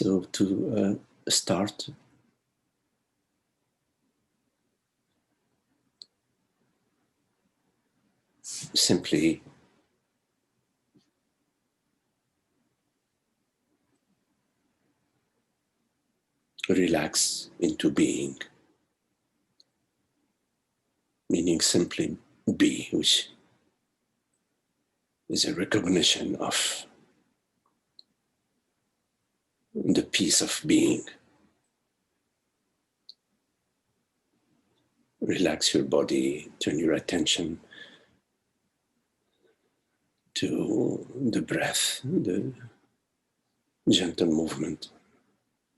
So to start, simply relax into being, meaning simply be, which is a recognition of the peace of being. Relax your body, turn your attention to the breath, the gentle movement,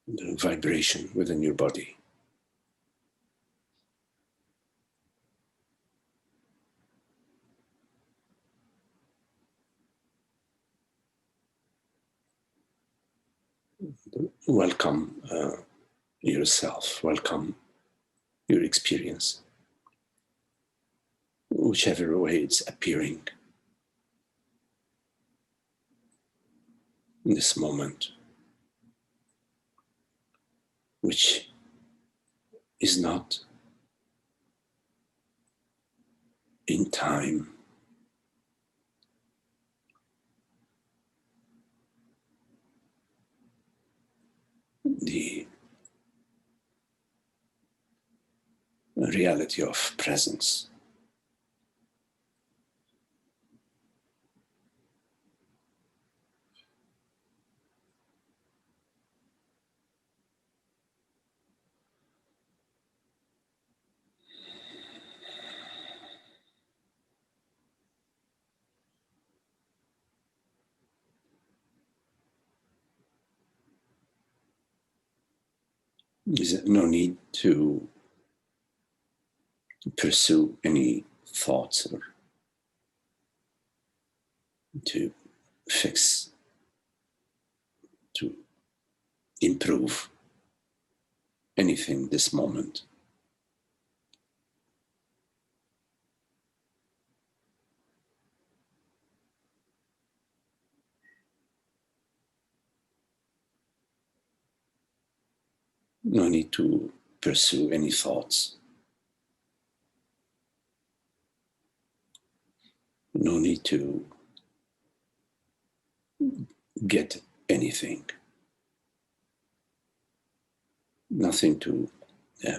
the vibration within your body. Welcome yourself, welcome your experience, whichever way it's appearing in this moment, which is not in time. The reality of presence. There's no need to pursue any thoughts or to fix, to improve anything this moment. No need to pursue any thoughts. No need to get anything. Nothing to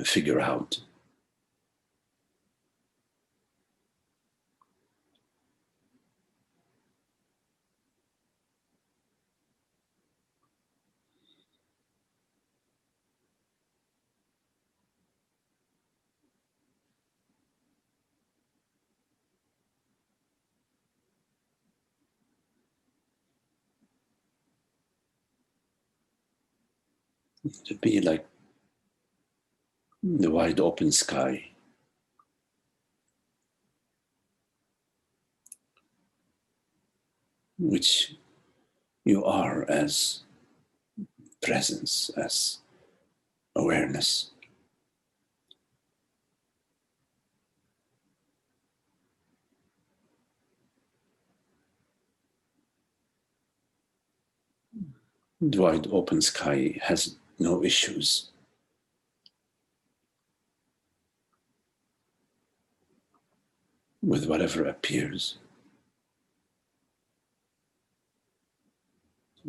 figure out. To be like the wide open sky, which you are as presence, as awareness. The wide open sky has no issues with whatever appears,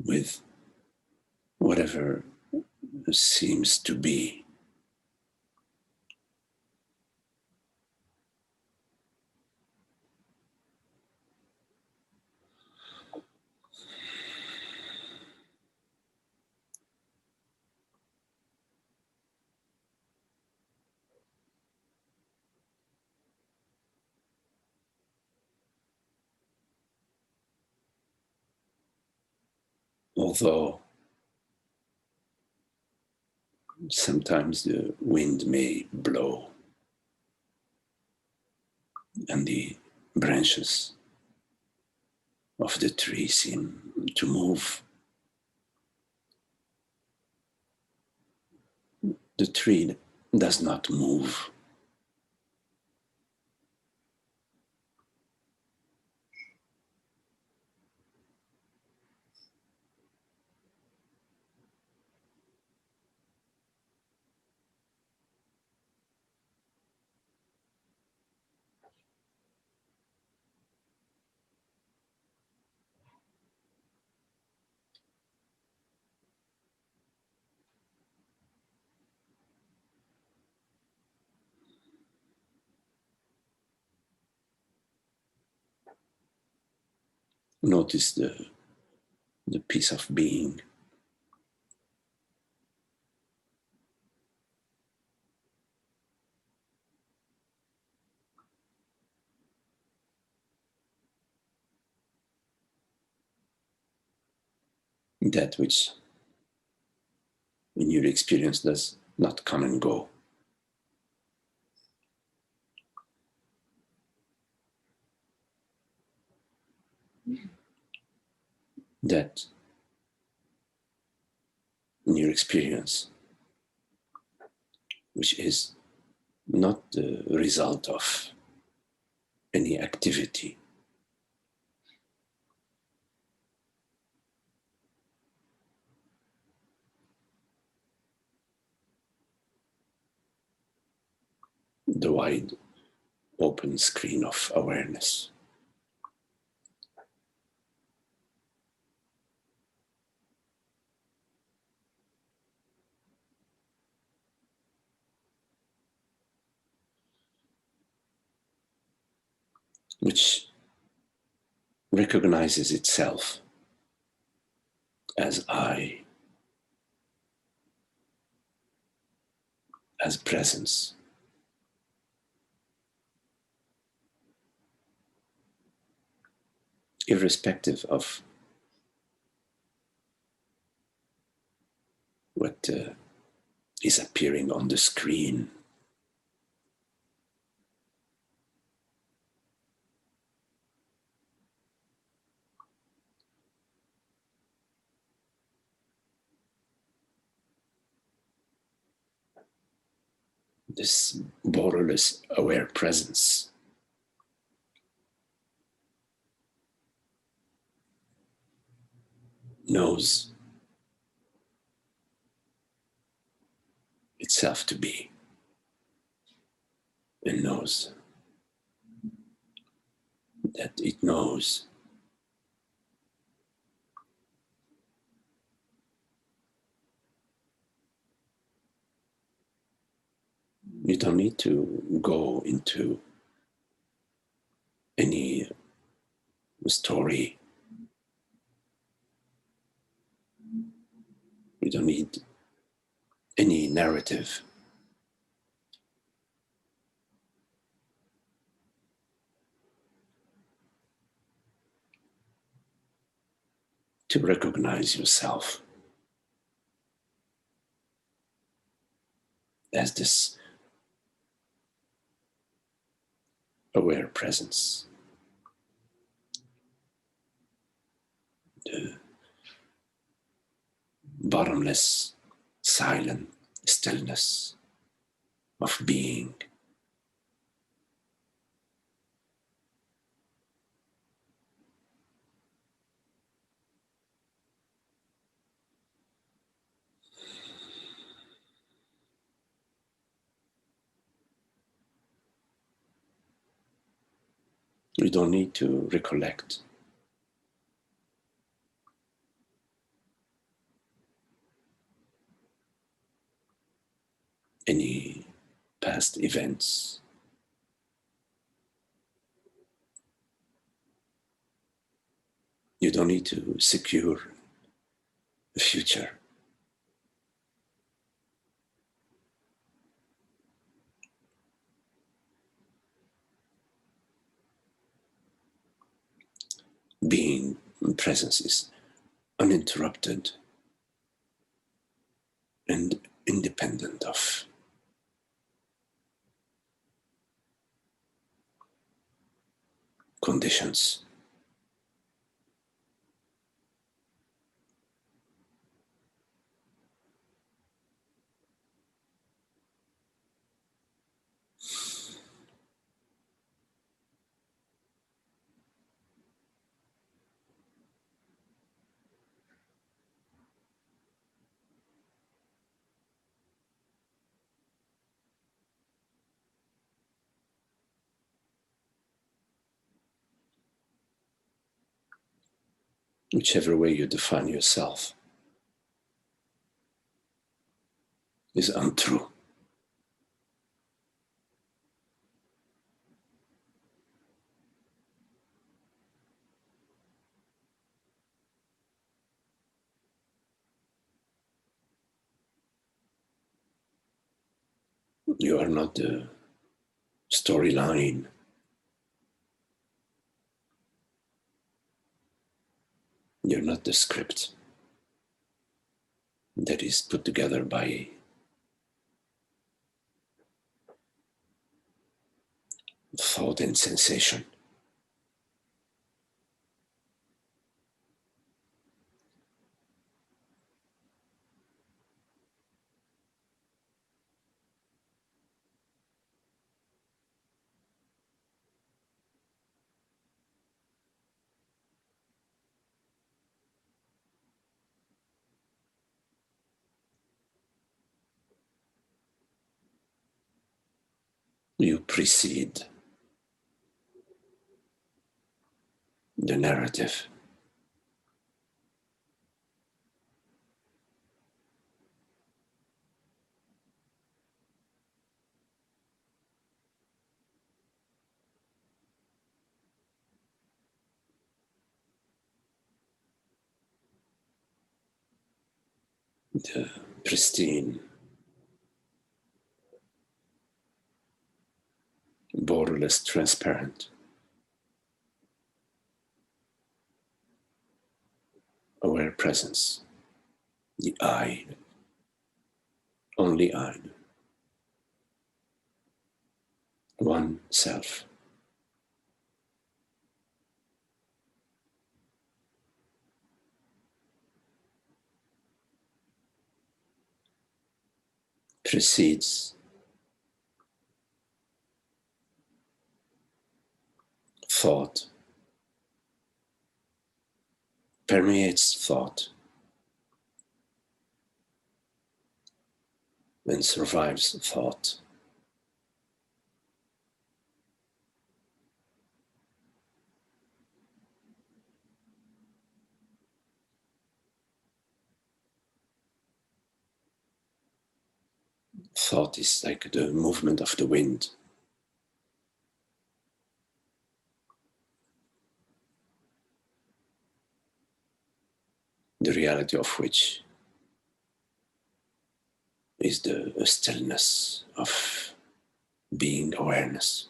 with whatever seems to be. Although sometimes the wind may blow and the branches of the tree seem to move, the tree does not move. Notice the peace of being. That which in your experience does not come and go. That in your experience, which is not the result of any activity, the wide open screen of awareness. Which recognizes itself as I, as presence. Irrespective of what is appearing on the screen. This borderless aware presence knows itself to be and knows that it knows. You don't need to go into any story. You don't need any narrative. To recognize yourself as this aware presence, the bottomless, silent stillness of being. You don't need to recollect any past events. You don't need to secure the future. Being presence is uninterrupted and independent of conditions. Whichever way you define yourself is untrue. You are not the storyline. You're not the script that is put together by thought and sensation. You precede the narrative. The pristine, borderless, transparent, aware presence, the I, only I, one self. Precedes thought, permeates thought, and survives thought. Thought is like the movement of the wind. The reality of which is the stillness of being awareness.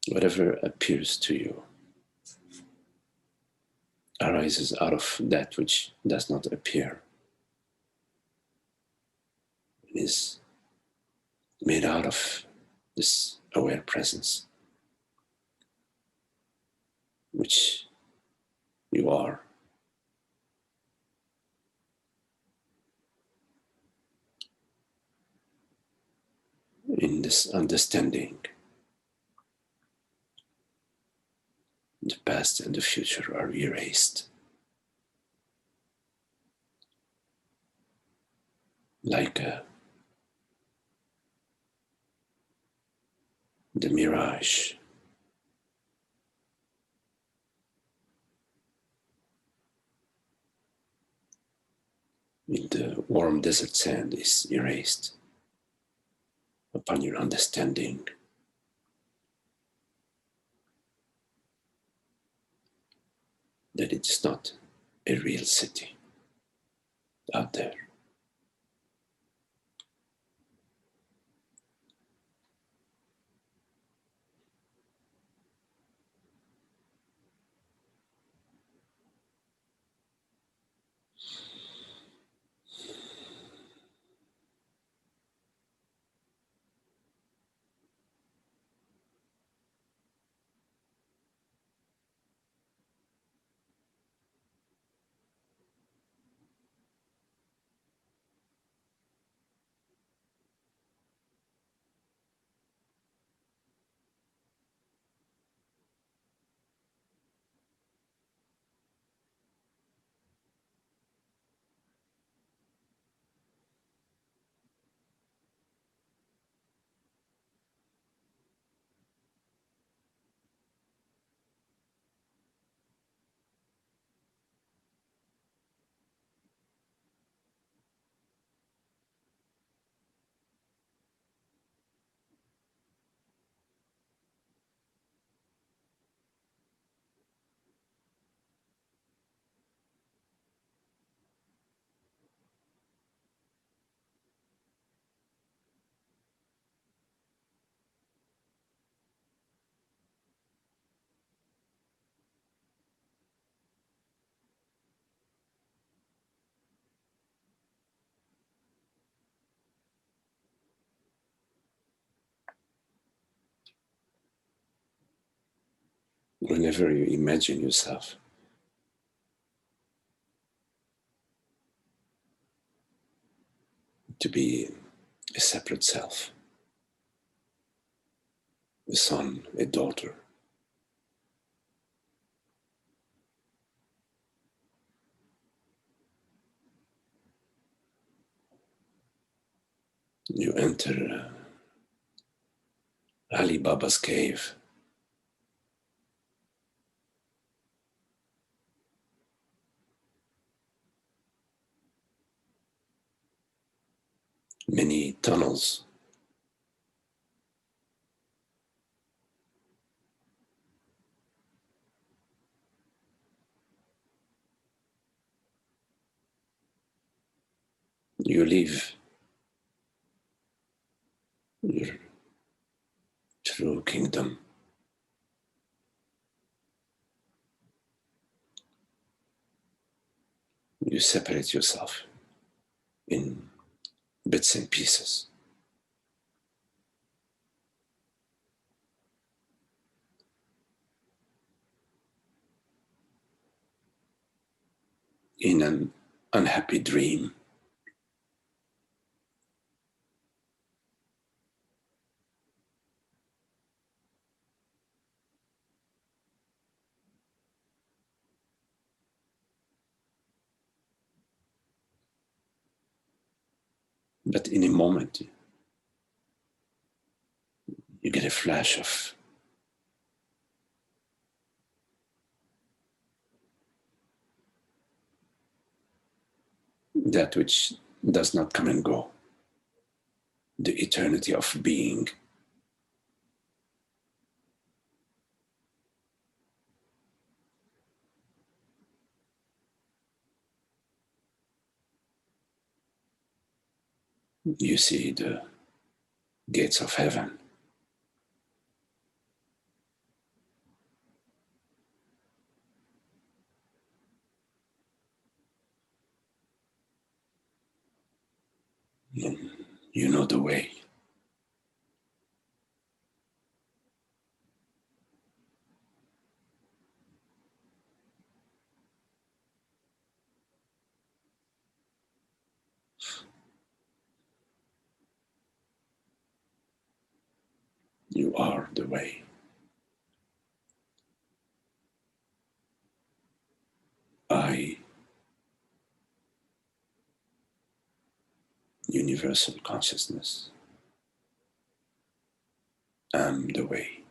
Whatever appears to you arises out of that which does not appear, and is made out of this aware presence, which you are. In this understanding, the past and the future are erased, like the mirage. In the warm desert sand is erased upon your understanding that it is not a real city out there. Whenever you imagine yourself to be a separate self, a son, a daughter, you enter Ali Baba's cave. Many tunnels. You leave your true kingdom. You separate yourself in bits and pieces. In an unhappy dream. But in a moment, you get a flash of that which does not come and go, the eternity of being. You see the gates of heaven. And you know the way. You are the way. I, universal consciousness, am the way.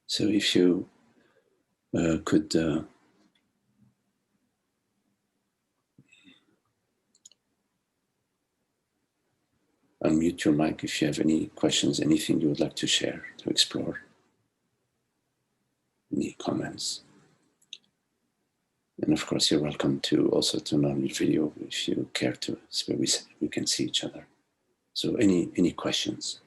So if you could unmute your mic if you have any questions, anything you would like to share, to explore, any comments. And of course, you're welcome to also turn on your video if you care to, so we can see each other. So any questions?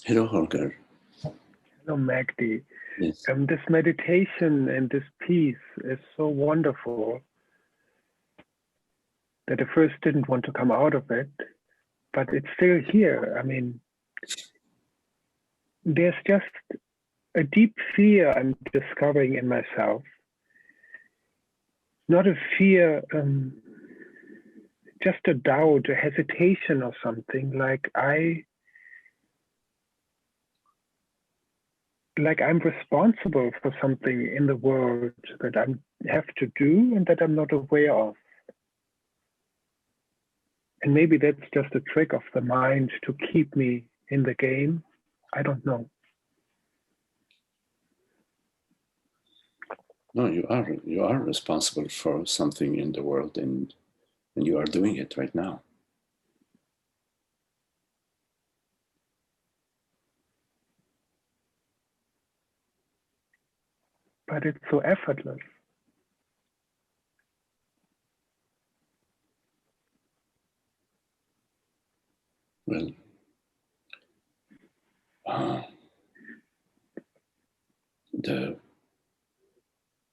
Hello, Holger. Hello, Magdi. Yes. This meditation and this peace is so wonderful that I first didn't want to come out of it, but it's still here. I mean, there's just a deep fear I'm discovering in myself. Not a fear, just a doubt, a hesitation or something, like I'm responsible for something in the world that I have to do and that I'm not aware of. And maybe that's just a trick of the mind to keep me in the game. I don't know. No, you are responsible for something in the world, and you are doing it right now. But it's so effortless. Well,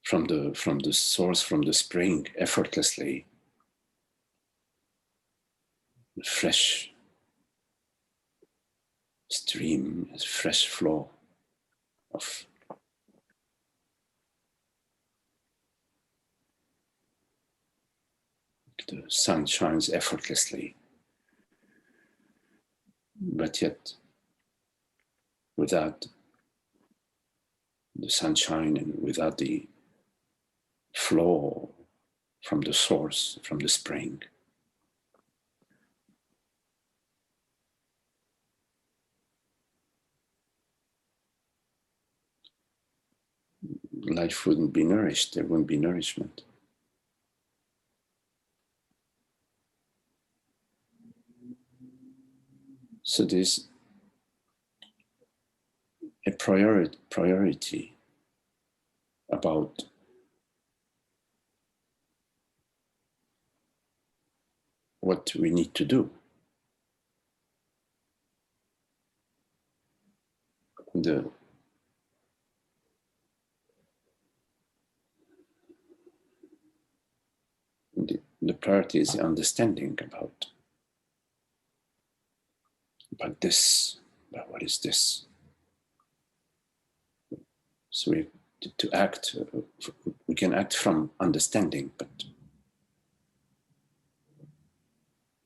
from the source, from the spring, effortlessly, the fresh stream, a fresh flow of the sun shines effortlessly, but yet without the sunshine and without the flow from the source, from the spring, life wouldn't be nourished, there wouldn't be nourishment. So there's a priority about what we need to do. The priority is the understanding about this, about what is this. So to act, we can act from understanding, but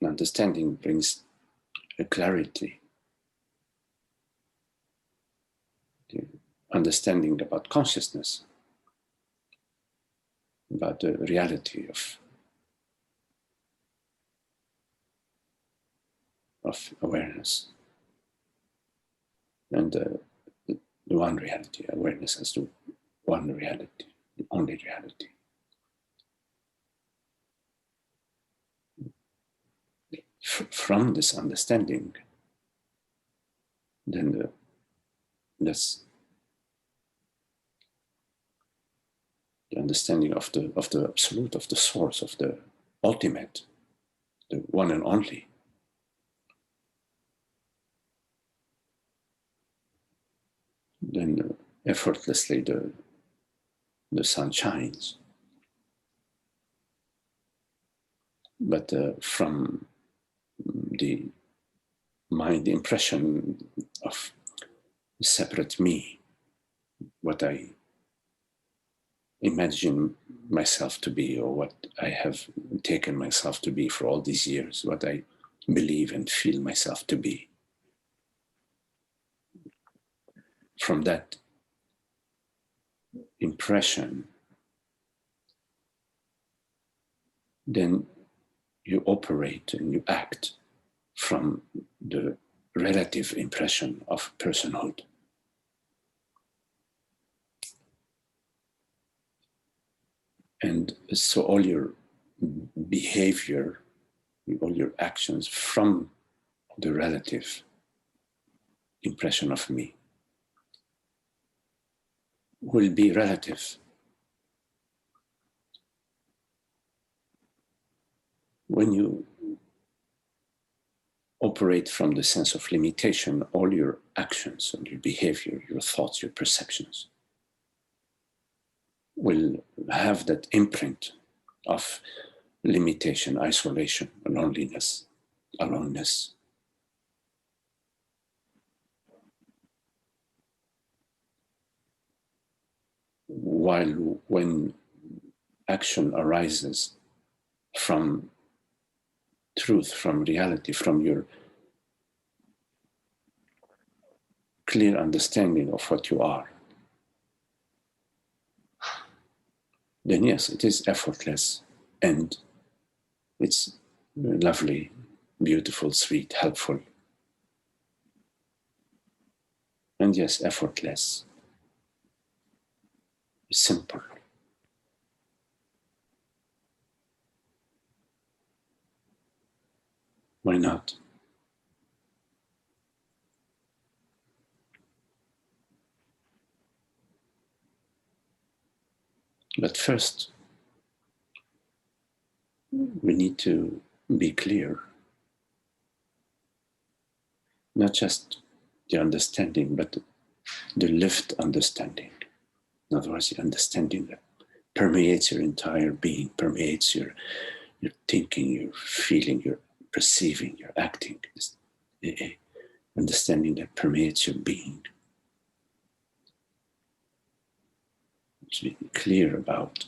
understanding brings a clarity, the understanding about consciousness, about the reality of awareness, and the one reality. Awareness as the one reality, the only reality. From this understanding, then that's the understanding of the absolute, of the source, of the ultimate, the one and only. then effortlessly the sun shines. But from the mind impression of separate me, what I imagine myself to be, or what I have taken myself to be for all these years, what I believe and feel myself to be. From that impression, then you operate and you act from the relative impression of personhood. And so all your behavior, all your actions from the relative impression of me will be relative. When you operate from the sense of limitation, all your actions and your behavior, your thoughts, your perceptions will have that imprint of limitation, isolation, loneliness, aloneness. While when action arises from truth, from reality, from your clear understanding of what you are, then yes, it is effortless and it's lovely, beautiful, sweet, helpful. And yes, effortless, simple. Why not? But first, we need to be clear. Not just the understanding, but the lived understanding. In other words, the understanding that permeates your entire being, permeates your thinking, your feeling, your perceiving, your acting. Understanding that permeates your being. To be clear about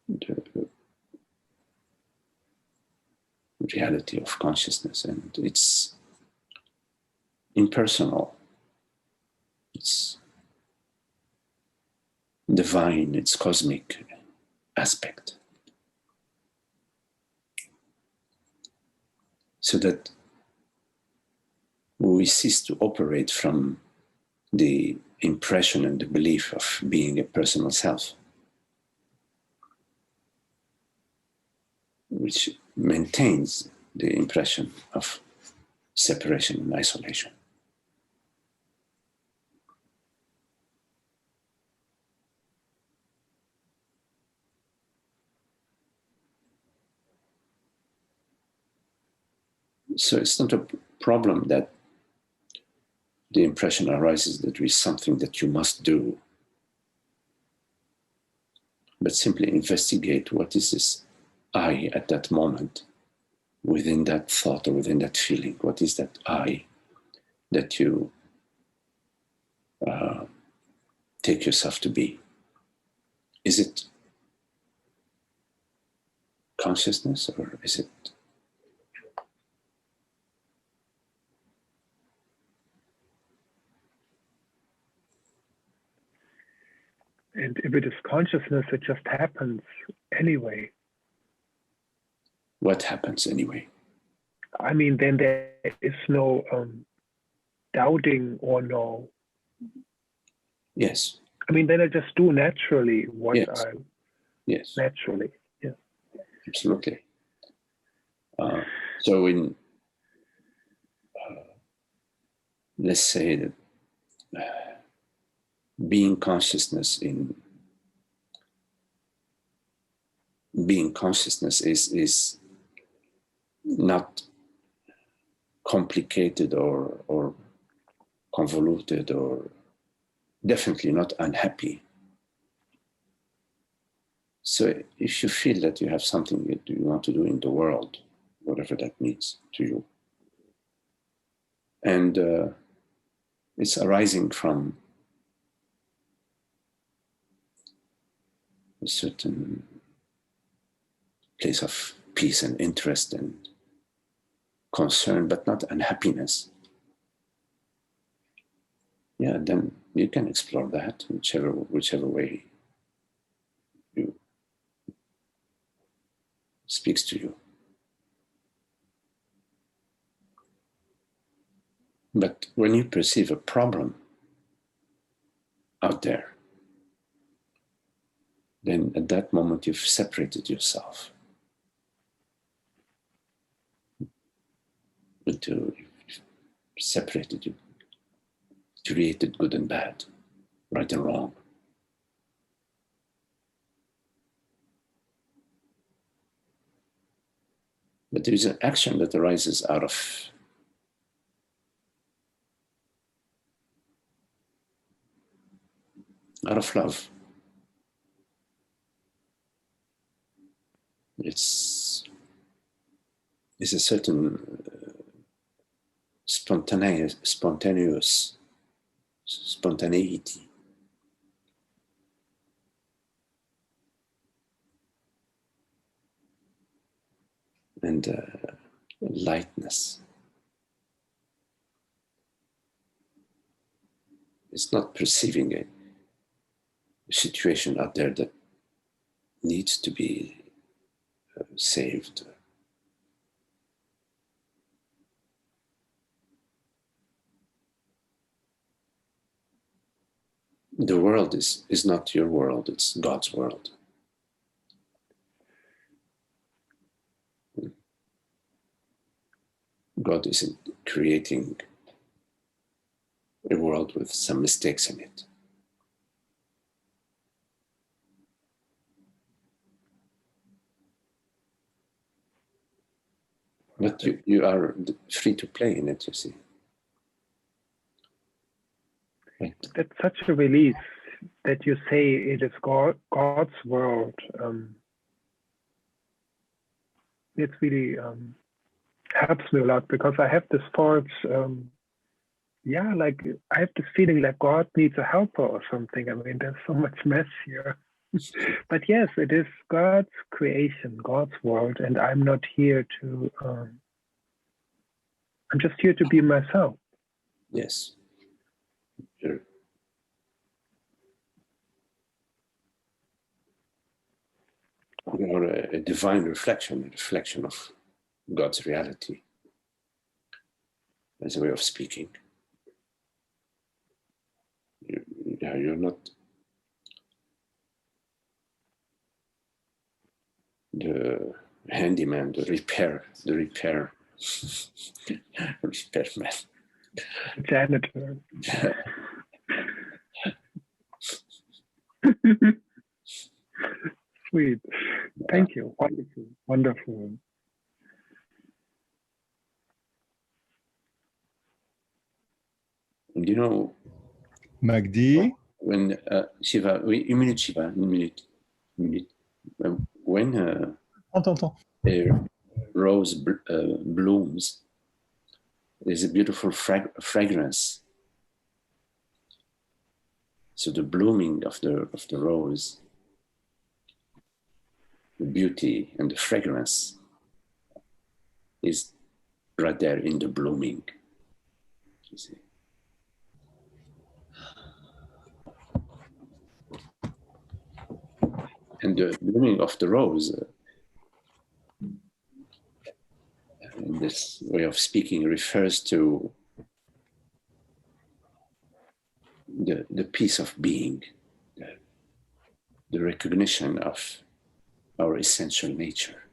the reality of consciousness, and it's impersonal, it's divine, it's cosmic aspect. So that we cease to operate from the impression and the belief of being a personal self, which maintains the impression of separation and isolation. So it's not a problem that the impression arises that there is something that you must do, but simply investigate what is this I at that moment, within that thought or within that feeling. What is that I that you take yourself to be? Is it consciousness, or is it And if it is consciousness, it just happens anyway. what happens anyway? I mean, then there is no doubting or no. Yes. I mean, then I just do naturally what Yes. I Yes. naturally. Yeah. Absolutely. So in let's say that being consciousness is not complicated or convoluted, or definitely not unhappy. So if you feel that you have something that you want to do in the world, whatever that means to you, and it's arising from a certain place of peace and interest and concern, but not unhappiness, yeah, then you can explore that whichever way you speaks to you. But when you perceive a problem out there, then at that moment you've separated yourself into, you've separated, you created good and bad, right and wrong. But there is an action that arises out of love. It's a certain spontaneity. And lightness. It's not perceiving a situation out there that needs to be saved. The world is not your world, it's God's world. God isn't creating a world with some mistakes in it. But you are free to play in it, you see. Right. That's such a release that you say it is God's world. It really helps me a lot, because I have this thought, like I have this feeling like God needs a helper or something. I mean, there's so much mess here. But yes, it is God's creation, God's world, and I'm not here to, I'm just here to be myself. Yes. Sure. You're a divine reflection, a reflection of God's reality, as a way of speaking. You're not the handyman, the repairman. Janitor. Sweet. Thank you. Wonderful. Wonderful. You know, Magdi? when Shiva, une minute Shiva, une minute. When a rose blooms, there's a beautiful fragrance. So the blooming of the rose, the beauty and the fragrance is right there in the blooming. You see. And the blooming of the rose, in this way of speaking, refers to the peace of being, the recognition of our essential nature,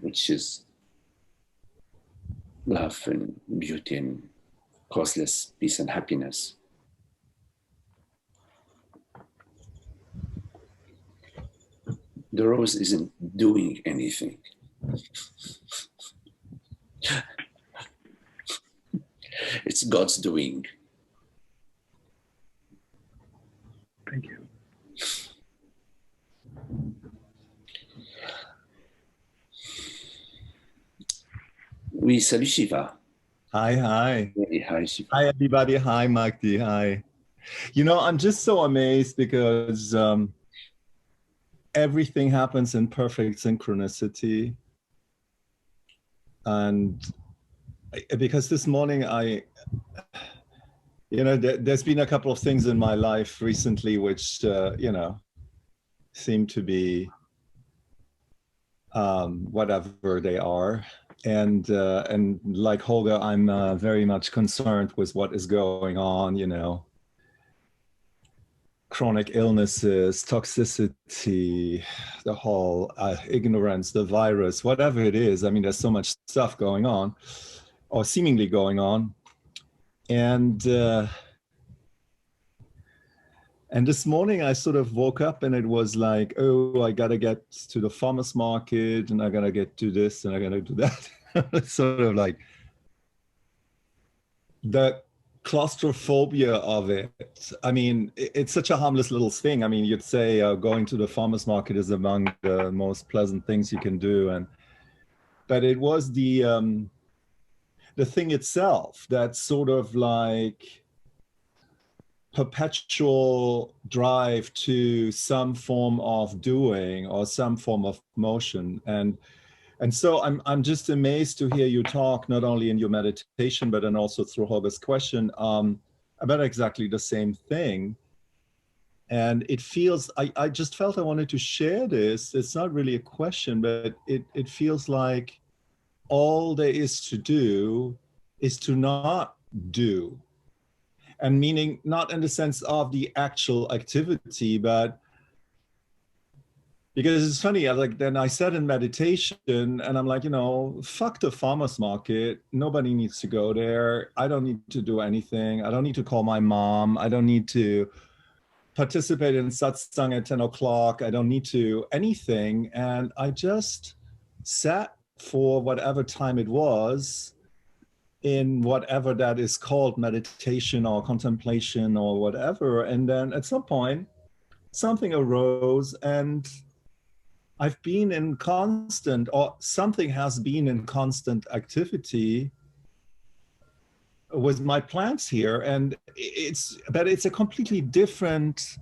which is love and beauty and causeless peace and happiness. The rose isn't doing anything. It's God's doing. Thank you. Oui, salut Shiva. Hi, hi. Hey, hi Shiva. Hi, everybody. Hi, Magdi. Hi. You know, I'm just so amazed because everything happens in perfect synchronicity. And because this morning there's been a couple of things in my life recently which, seem to be whatever they are. And like Holger, I'm very much concerned with what is going on, chronic illnesses, toxicity, the whole ignorance, the virus, whatever it is. I mean, there's so much stuff going on, or seemingly going on. And this morning I sort of woke up and it was like, oh, I got to get to the farmer's market and I got to get to this and I got to do that. It's sort of like the claustrophobia of it. I mean, it's such a harmless little thing. I mean, you'd say going to the farmer's market is among the most pleasant things you can do. But it was the thing itself that sort of like perpetual drive to some form of doing or some form of motion. And so I'm just amazed to hear you talk, not only in your meditation, but then also through Holger's question about exactly the same thing. And it feels, I just felt I wanted to share this. It's not really a question, but it feels like all there is to do is to not do. And meaning not in the sense of the actual activity, but because it's funny, then I sat in meditation and I'm like, fuck the farmer's market. Nobody needs to go there. I don't need to do anything. I don't need to call my mom. I don't need to participate in satsang at 10 o'clock. I don't need to anything. And I just sat for whatever time it was in whatever that is called, meditation or contemplation or whatever. And then at some point, something arose and I've been in constant, or something has been in constant activity with my plants here. And it's a completely different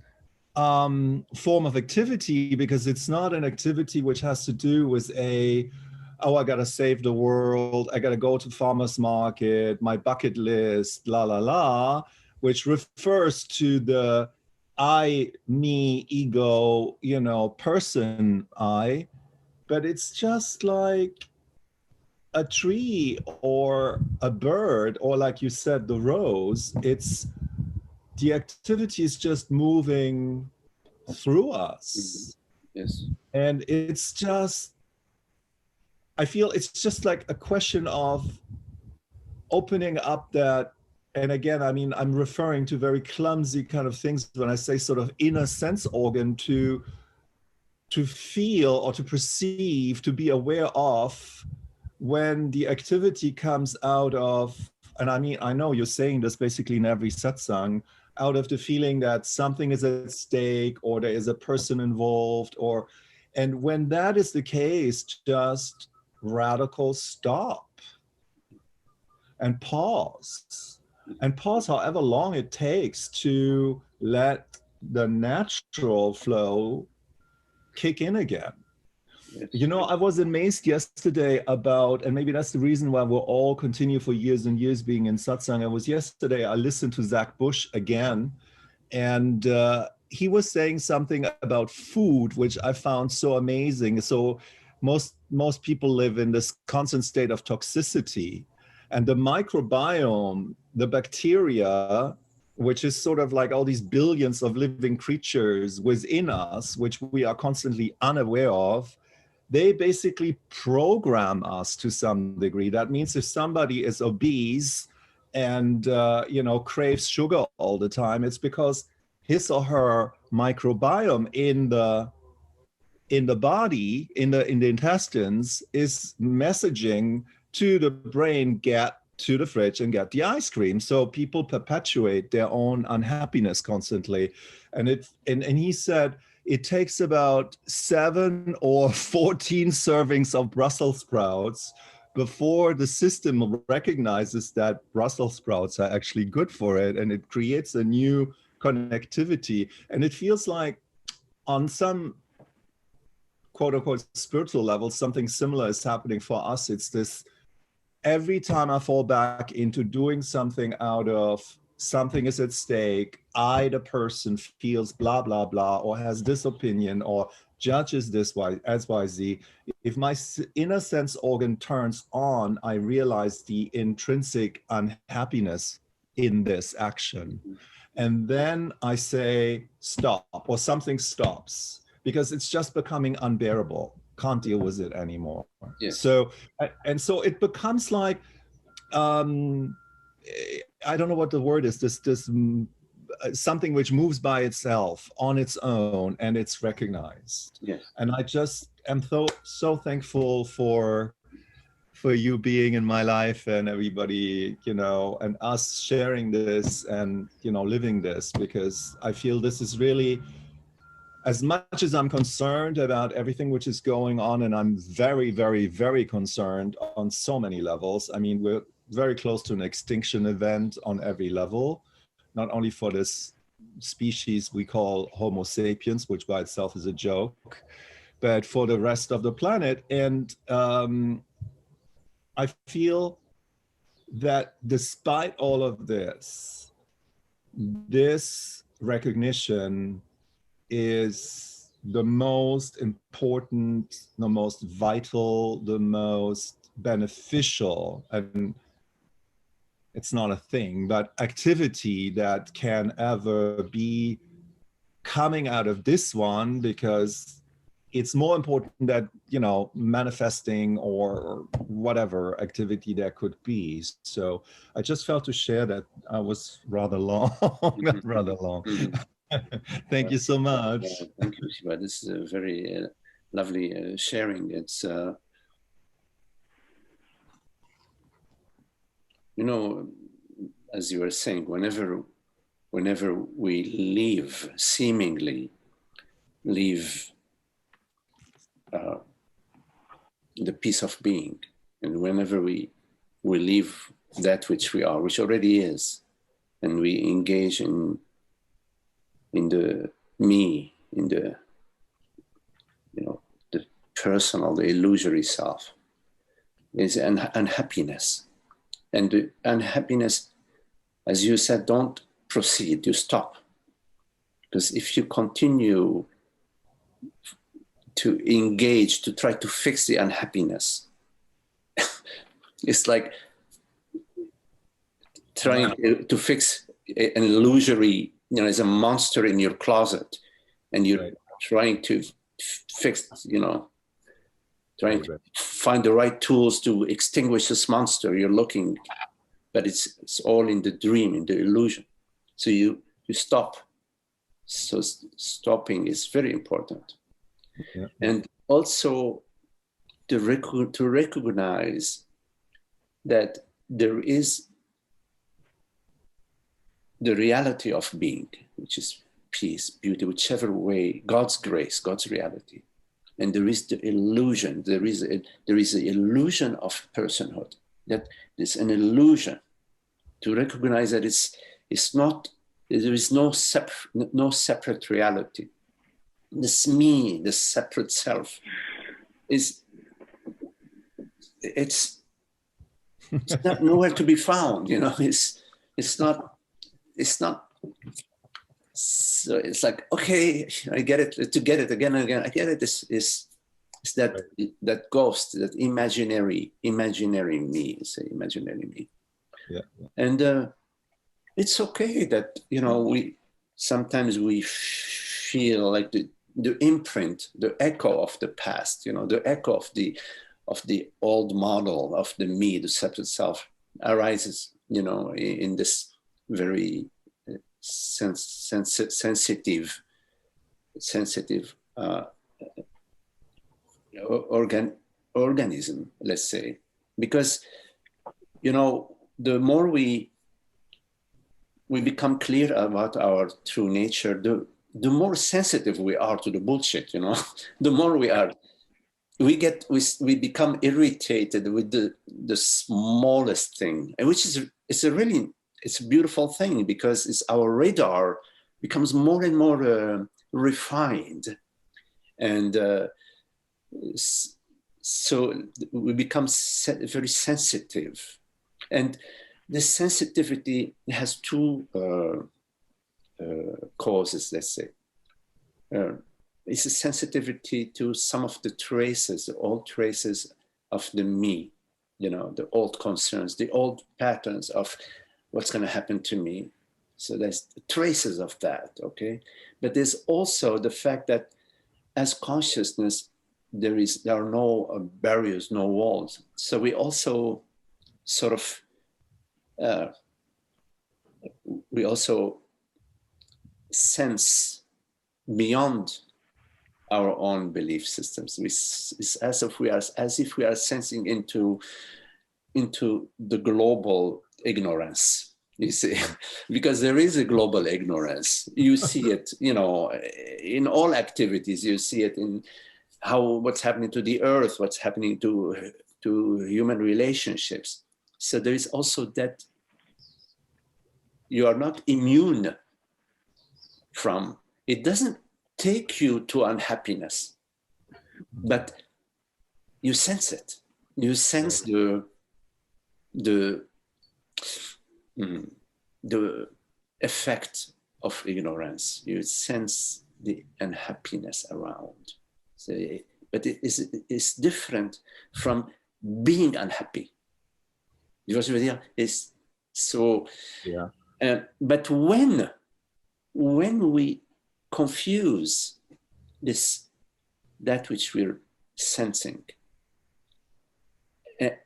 form of activity, because it's not an activity which has to do with I gotta save the world, I gotta go to farmer's market, my bucket list, la, la, la, which refers to the I, me, ego, person I, but it's just like a tree or a bird, or like you said, the rose. It's the activity is just moving through us. Yes. And it's just, I feel it's just like a question of opening up that. And again, I mean, I'm referring to very clumsy kind of things when I say sort of inner sense organ to feel or to perceive, to be aware of when the activity comes out of, and I mean, I know you're saying this basically in every satsang, out of the feeling that something is at stake or there is a person involved, and when that is the case, just radical stop and pause however long it takes to let the natural flow kick in again. Yes. I was amazed yesterday about, and maybe that's the reason why we'll all continue for years and years being in satsang. I listened to Zach Bush again, and he was saying something about food, which I found so amazing. So most people live in this constant state of toxicity, and the microbiome, the bacteria, which is sort of like all these billions of living creatures within us, which we are constantly unaware of, they basically program us to some degree. That means if somebody is obese and craves sugar all the time, it's because his or her microbiome in the in the body, in the intestines, is messaging to the brain, get to the fridge and get the ice cream. So people perpetuate their own unhappiness constantly. And he said it takes about 7 or 14 servings of Brussels sprouts before the system recognizes that Brussels sprouts are actually good for it, and it creates a new connectivity. And it feels like on some quote unquote spiritual level, something similar is happening for us. It's this, every time I fall back into doing something out of something is at stake, I, the person, feels blah, blah, blah, or has this opinion, or judges this XYZ. If my inner sense organ turns on, I realize the intrinsic unhappiness in this action. And then I say, stop, or something stops, because it's just becoming unbearable. Can't deal with it anymore. Yes. So, and so it becomes like, I don't know what the word is, this something which moves by itself on its own, and it's recognized. Yes. And I just am so thankful for you being in my life, and everybody, you know, and us sharing this and, you know, living this, because I feel this is really, as much as I'm concerned about everything which is going on, and I'm very, very, very concerned on so many levels. I mean, we're very close to an extinction event on every level, not only for this species we call Homo sapiens, which by itself is a joke, but for the rest of the planet. And I feel that despite all of this, this recognition is the most important, the most vital, the most beneficial, and it's not a thing, but activity that can ever be coming out of this one, because it's more important that, you know, manifesting or whatever activity there could be. So I just felt to share that. I was rather long, rather long. Thank you so much. Thank you, Shiva. This is a very lovely sharing. It's, you know, as you were saying, whenever we seemingly leave the peace of being, and whenever we leave that which we are, which already is, and we engage in the me, in the, you know, the personal, the illusory self, is an unhappiness. And the unhappiness, as you said, don't proceed, you stop. Because if you continue to engage, to try to fix the unhappiness, it's like trying to fix an illusory, you know, as a monster in your closet, and you're trying to fix, you know, trying to find the right tools to extinguish this monster. You're looking, but it's all in the dream, in the illusion. So you stop. So stopping is very important. Yeah. And also to recognize that there is the reality of being, which is peace, beauty, whichever way, God's grace, God's reality. And there is the illusion, there is the illusion of personhood, that it's an illusion. To recognize that it's not, there is no separate reality. This me, the separate self, it's not nowhere to be found, you know, it's not, so it's like, okay, I get it, to get it again and again, I get it, is that ghost, that imaginary me, say imaginary me. Yeah. And it's okay that, you know, we sometimes we feel like the imprint, the echo of the past, you know, the echo of the old model of the me, the separate self, arises, you know, in this very sensitive organism, let's say, because, you know, the more we become clear about our true nature, the more sensitive we are to the bullshit, you know. The more we become irritated with the smallest thing, and which is, it's a beautiful thing, because it's our radar becomes more and more refined, and so we become very sensitive. And this sensitivity has two causes, let's say. It's a sensitivity to some of the traces, the old traces of the me, you know, the old concerns, the old patterns of what's going to happen to me. So there's traces of that, okay? But there's also the fact that as consciousness, there are no barriers, no walls. So we also sort of, we also sense beyond our own belief systems. It's as if we are sensing into the global ignorance, you see, because there is a global ignorance. You see it, you know, in all activities. You see it in what's happening to the earth, what's happening to human relationships. So there is also that you are not immune from. It doesn't take you to unhappiness, but you sense it. You sense the effect of ignorance. You sense the unhappiness around. So, but it's different from being unhappy. You know what I mean? It's so. Yeah. But when we confuse that which we're sensing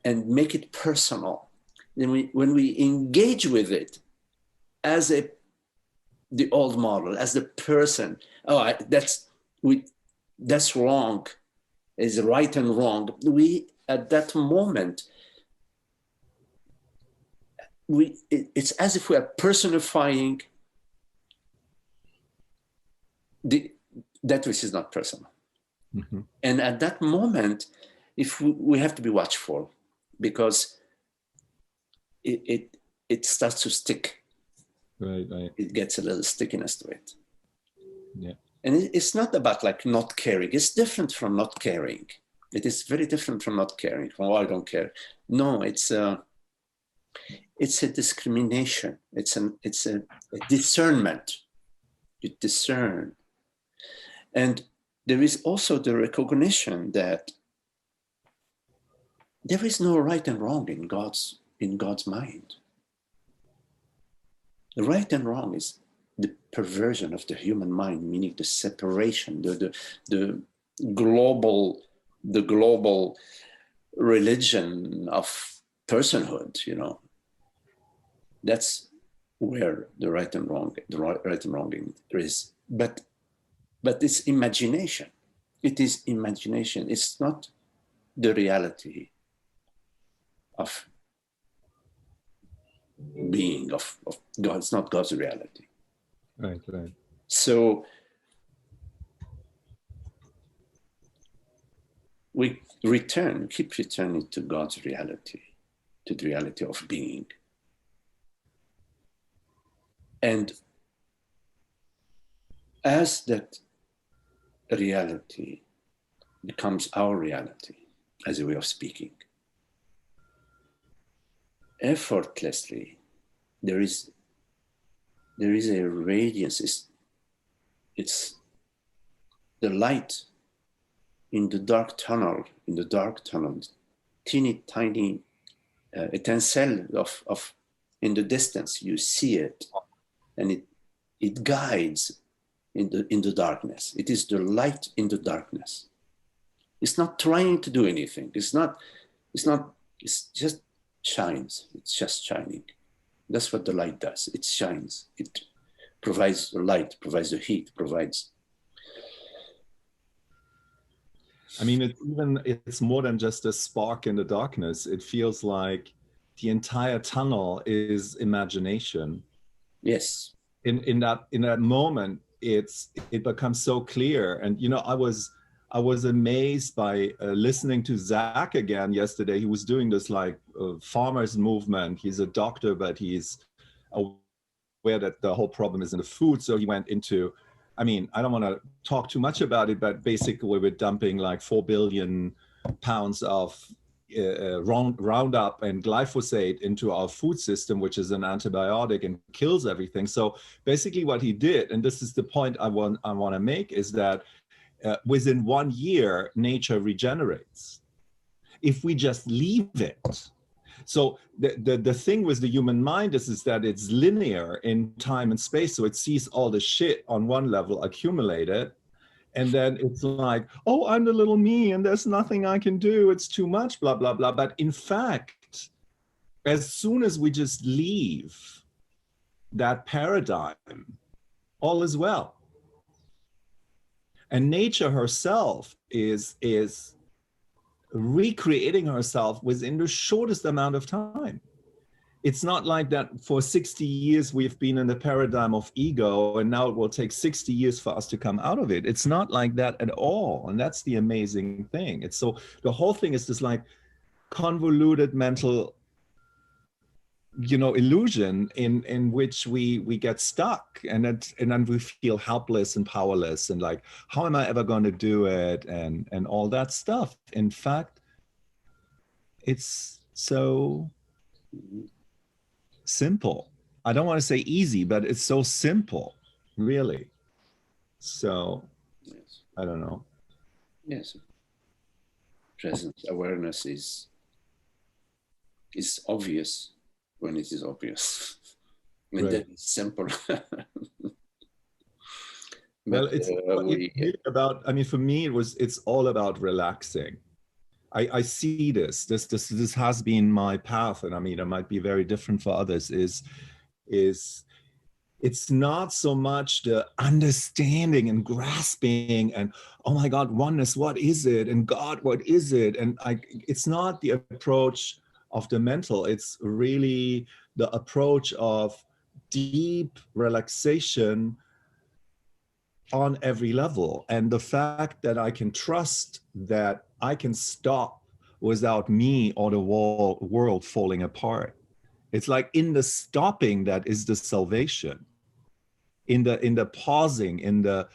and make it personal, then when we engage with it as the old model, as the person, that's wrong, is right and wrong. We at that moment, it's as if we are personifying that which is not personal. Mm-hmm. And at that moment, if we have to be watchful, because it starts to stick. Right. It gets a little stickiness to it. Yeah. And it's not about like not caring. It's different from not caring. It is very different from not caring, from I don't care. No, it's a discrimination. It's a discernment. You discern. And there is also the recognition that there is no right and wrong in God's mind. The right and wrong is the perversion of the human mind, meaning the separation, the global religion of personhood. You know, that's where the right and wrong is. But it's imagination. It is imagination. It's not the reality of being, of God. It's not God's reality. Right. So we keep returning to God's reality, to the reality of being. And as that reality becomes our reality, as a way of speaking, effortlessly, there is a radiance. It's the light in the dark tunnel, teeny tiny étincelle of in the distance. You see it, and it guides in the darkness. It is the light in the darkness. It's not trying to do anything. It's just shines. It's just shining. That's what the light does. It shines. It provides the light, provides the heat, provides. I mean, it's more than just a spark in the darkness. It feels like the entire tunnel is imagination. Yes. In that moment, it becomes so clear. And you know, I was amazed by listening to Zach again yesterday. He was doing this like farmers movement. He's a doctor, but he's aware that the whole problem is in the food. So he went into, I mean, I don't want to talk too much about it, but basically we're dumping like 4 billion pounds of Roundup and glyphosate into our food system, which is an antibiotic and kills everything. So basically what he did, and this is the point I want to make, is that within 1 year, nature regenerates. If we just leave it. So the thing with the human mind is that it's linear in time and space. So it sees all the shit on one level accumulated. And then it's like, oh, I'm the little me and there's nothing I can do. It's too much, blah, blah, blah. But in fact, as soon as we just leave that paradigm, all is well. And nature herself is recreating herself within the shortest amount of time. It's not like that for 60 years we've been in the paradigm of ego and now it will take 60 years for us to come out of it. It's not like that at all. And that's the amazing thing. It's so, the whole thing is this like convoluted mental, you know, illusion in which we get stuck, and then we feel helpless and powerless and like, how am I ever going to do it, and all that stuff. In fact, it's so simple. I don't want to say easy, but it's so simple, really. So Yes. I don't know. Yes. Present awareness is obvious when it is obvious. I mean, Right. that is simple. Well, it's really about, I mean, for me, it's all about relaxing. I see this has been my path, and I mean, it might be very different for others, is it's not so much the understanding and grasping and, oh my God, oneness, what is it? And God, what is it? And it's not the approach of the mental. It's really the approach of deep relaxation on every level. And the fact that I can trust that I can stop without me or the world falling apart. It's like in the stopping that is the salvation. In the pausing, in the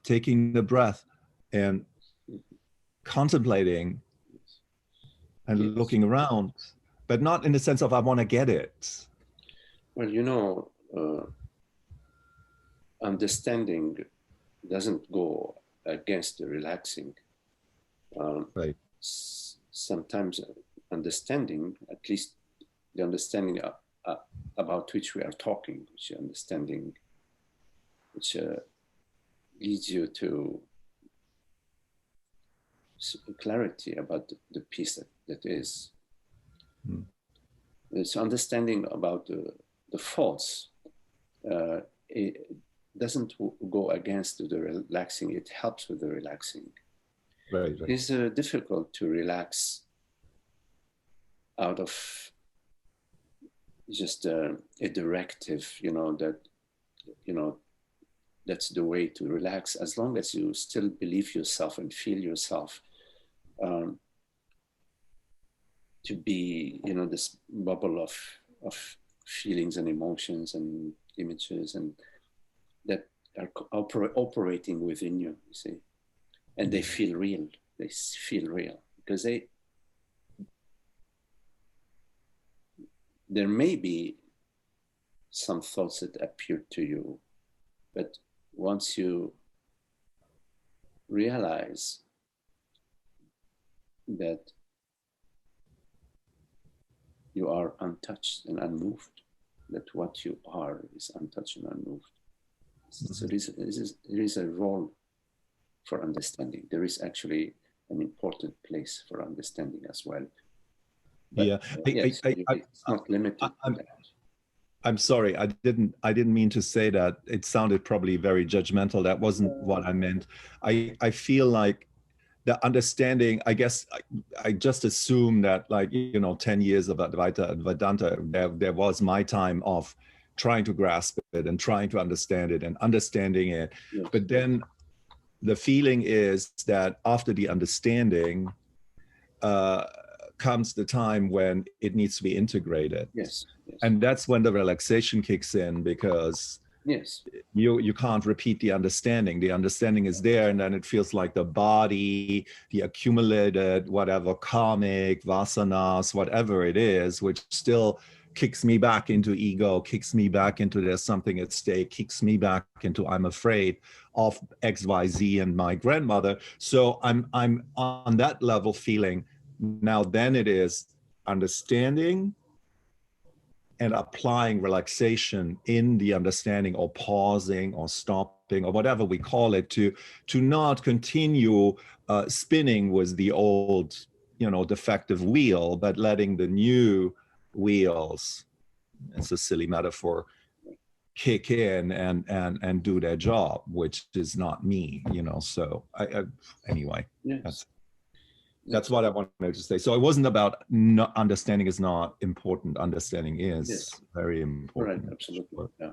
taking the breath and contemplating and looking around, but not in the sense of I want to get it. Well, you know, understanding doesn't go against the relaxing. Right. Sometimes understanding, at least the understanding about which we are talking, which understanding, which leads you to clarity about the peace that is. It's understanding about the thoughts. It doesn't go against the relaxing, it helps with the relaxing. Right. It's difficult to relax out of just a directive, you know, that's the way to relax, as long as you still believe yourself and feel yourself to be, you know, this bubble of feelings and emotions and images and that are operating within you, you see. And they feel real. They feel real because there may be some thoughts that appear to you, but once you realize that you are untouched and unmoved, that what you are is untouched and unmoved. So there is a role for understanding. There is actually an important place for understanding as well. But, Yeah, it's not limited to that. I'm sorry, I didn't mean to say that. It sounded probably very judgmental. That wasn't what I meant. I feel like the understanding, I guess I just assume that, like, 10 years of Advaita and Vedanta, there was my time of trying to grasp it and trying to understand it and understanding it. Yes. But then the feeling is that after the understanding comes the time when it needs to be integrated. Yes. Yes. And that's when the relaxation kicks in, because Yes. you can't repeat the understanding. The understanding is there, and then it feels like the body, the accumulated whatever karmic vasanas, whatever it is, which still kicks me back into ego, kicks me back into there's something at stake, kicks me back into I'm afraid of XYZ and my grandmother. So I'm on that level feeling now. Then it is understanding and applying relaxation in the understanding, or pausing or stopping or whatever we call it, to not continue spinning with the old, defective wheel, but letting the new wheels, it's a silly metaphor, kick in and do their job, which is not me, so anyway. Yes. That's what I wanted to say. So it wasn't about not understanding is not important. Understanding is very important. Right, absolutely. Yeah.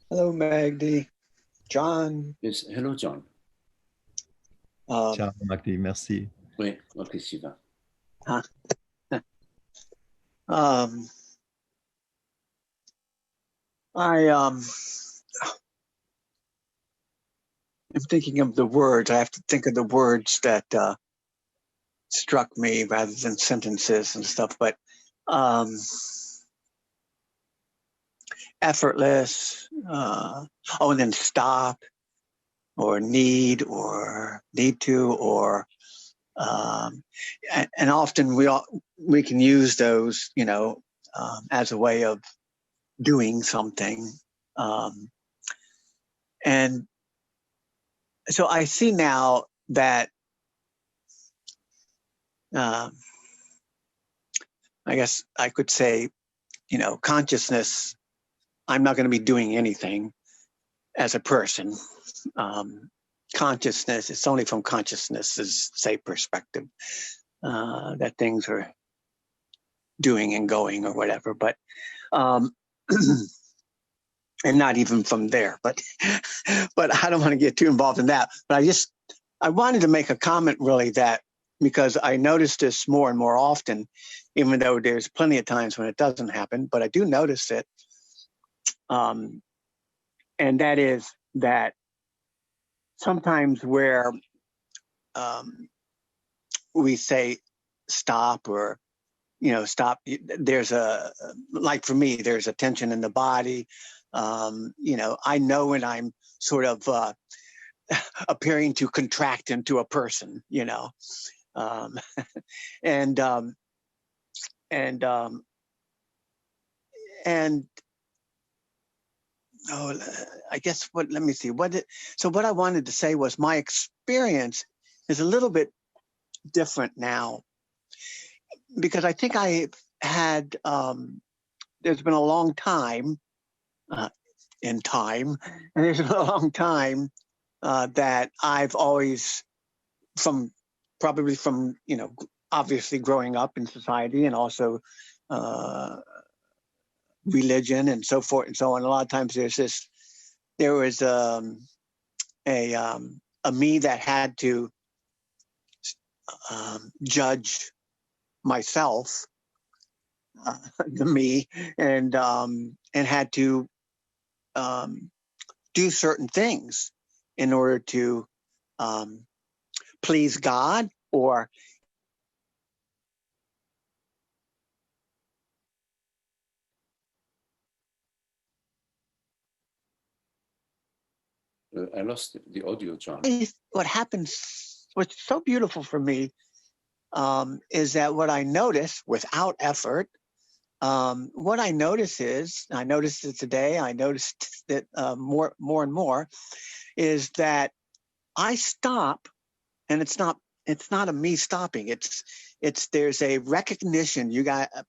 Hello, Magdi. John. Yes. Hello, John. Ciao, Magdi. Merci. Oui, ok, Siva. I'm thinking of the words. I have to think of the words that struck me rather than sentences and stuff. But effortless. And then stop, or need to, or and often we can use those, as a way of doing something. And so I see now that I guess I could say, consciousness, I'm not going to be doing anything as a person. Consciousness, it's only from consciousness's, say, perspective that things are doing and going or whatever, but and not even from there, but I don't want to get too involved in that. But I wanted to make a comment, really, that because I notice this more and more often, even though there's plenty of times when it doesn't happen, but I do notice it. And that is that sometimes where we say stop, or stop, there's like for me, there's a tension in the body. I know when I'm sort of appearing to contract into a person, and I guess let me see. So what I wanted to say was my experience is a little bit different now, because I think I had, there's been a long time, in time, and there's been a long time that I've always, probably from, obviously growing up in society, and also religion and so forth and so on. A lot of times there was a me that had to judge myself, the me, and had to do certain things in order to please God, or I lost the audio, John. what happens, what's so beautiful for me, is that what I notice without effort, what I notice is, I noticed it today, I noticed that more and more, is that I stop, and it's not it's not a me stopping. There's a recognition.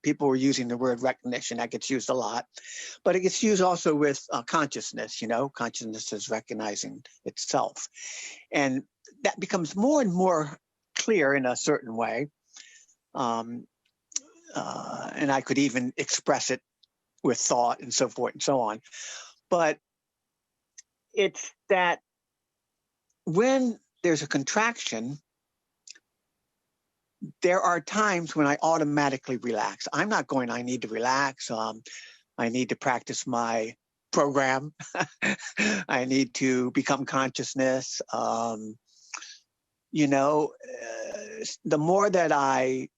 People were using the word recognition. That gets used a lot, but it gets used also with consciousness. Consciousness is recognizing itself, and that becomes more and more clear in a certain way. And I could even express it with thought and so forth and so on. But it's that when there's a contraction, there are times when I automatically relax. I'm not going, I need to relax. I need to practice my program. I need to become consciousness. The more that I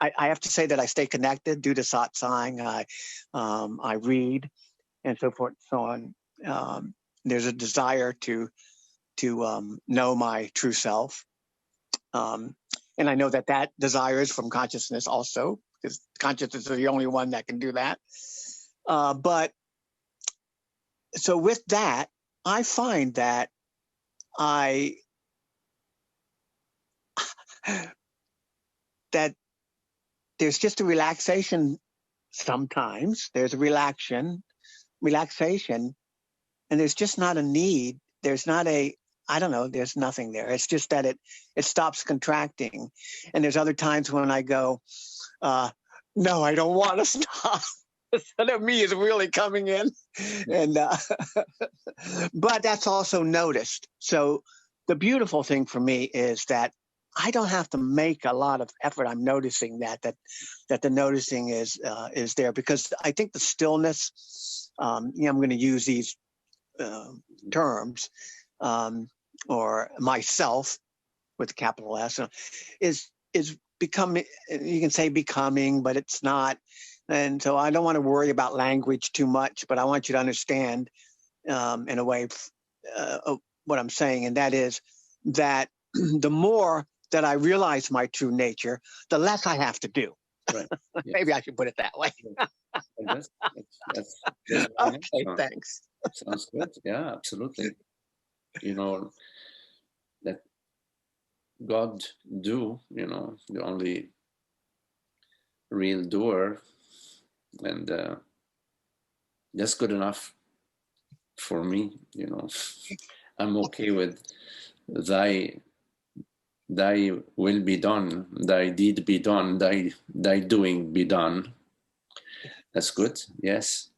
have to say that I stay connected due to satsang. I read and so forth and so on. There's a desire to know my true self. And I know that desire is from consciousness also, because consciousness is the only one that can do that. But so with that, I find that that there's just a relaxation. Sometimes there's a relaxation, and there's just not a need. There's not there's nothing there. It's just that it stops contracting. And there's other times when I go, no, I don't want to stop. So that me is really coming in. And but that's also noticed. So the beautiful thing for me is that I don't have to make a lot of effort. I'm noticing that the noticing is there, because I think the stillness, I'm going to use these terms, or myself with a capital S, is becoming, you can say becoming, but it's not. And so I don't want to worry about language too much, but I want you to understand in a way what I'm saying. And that is that the more that I realize my true nature, the less I have to do. Right. Yes. Maybe I should put it that way. That's okay, thanks. Sounds good. Yeah, absolutely. That God the only real doer, and that's good enough for me. I'm okay with thy will be done, thy deed be done, thy doing be done. That's good. Yes.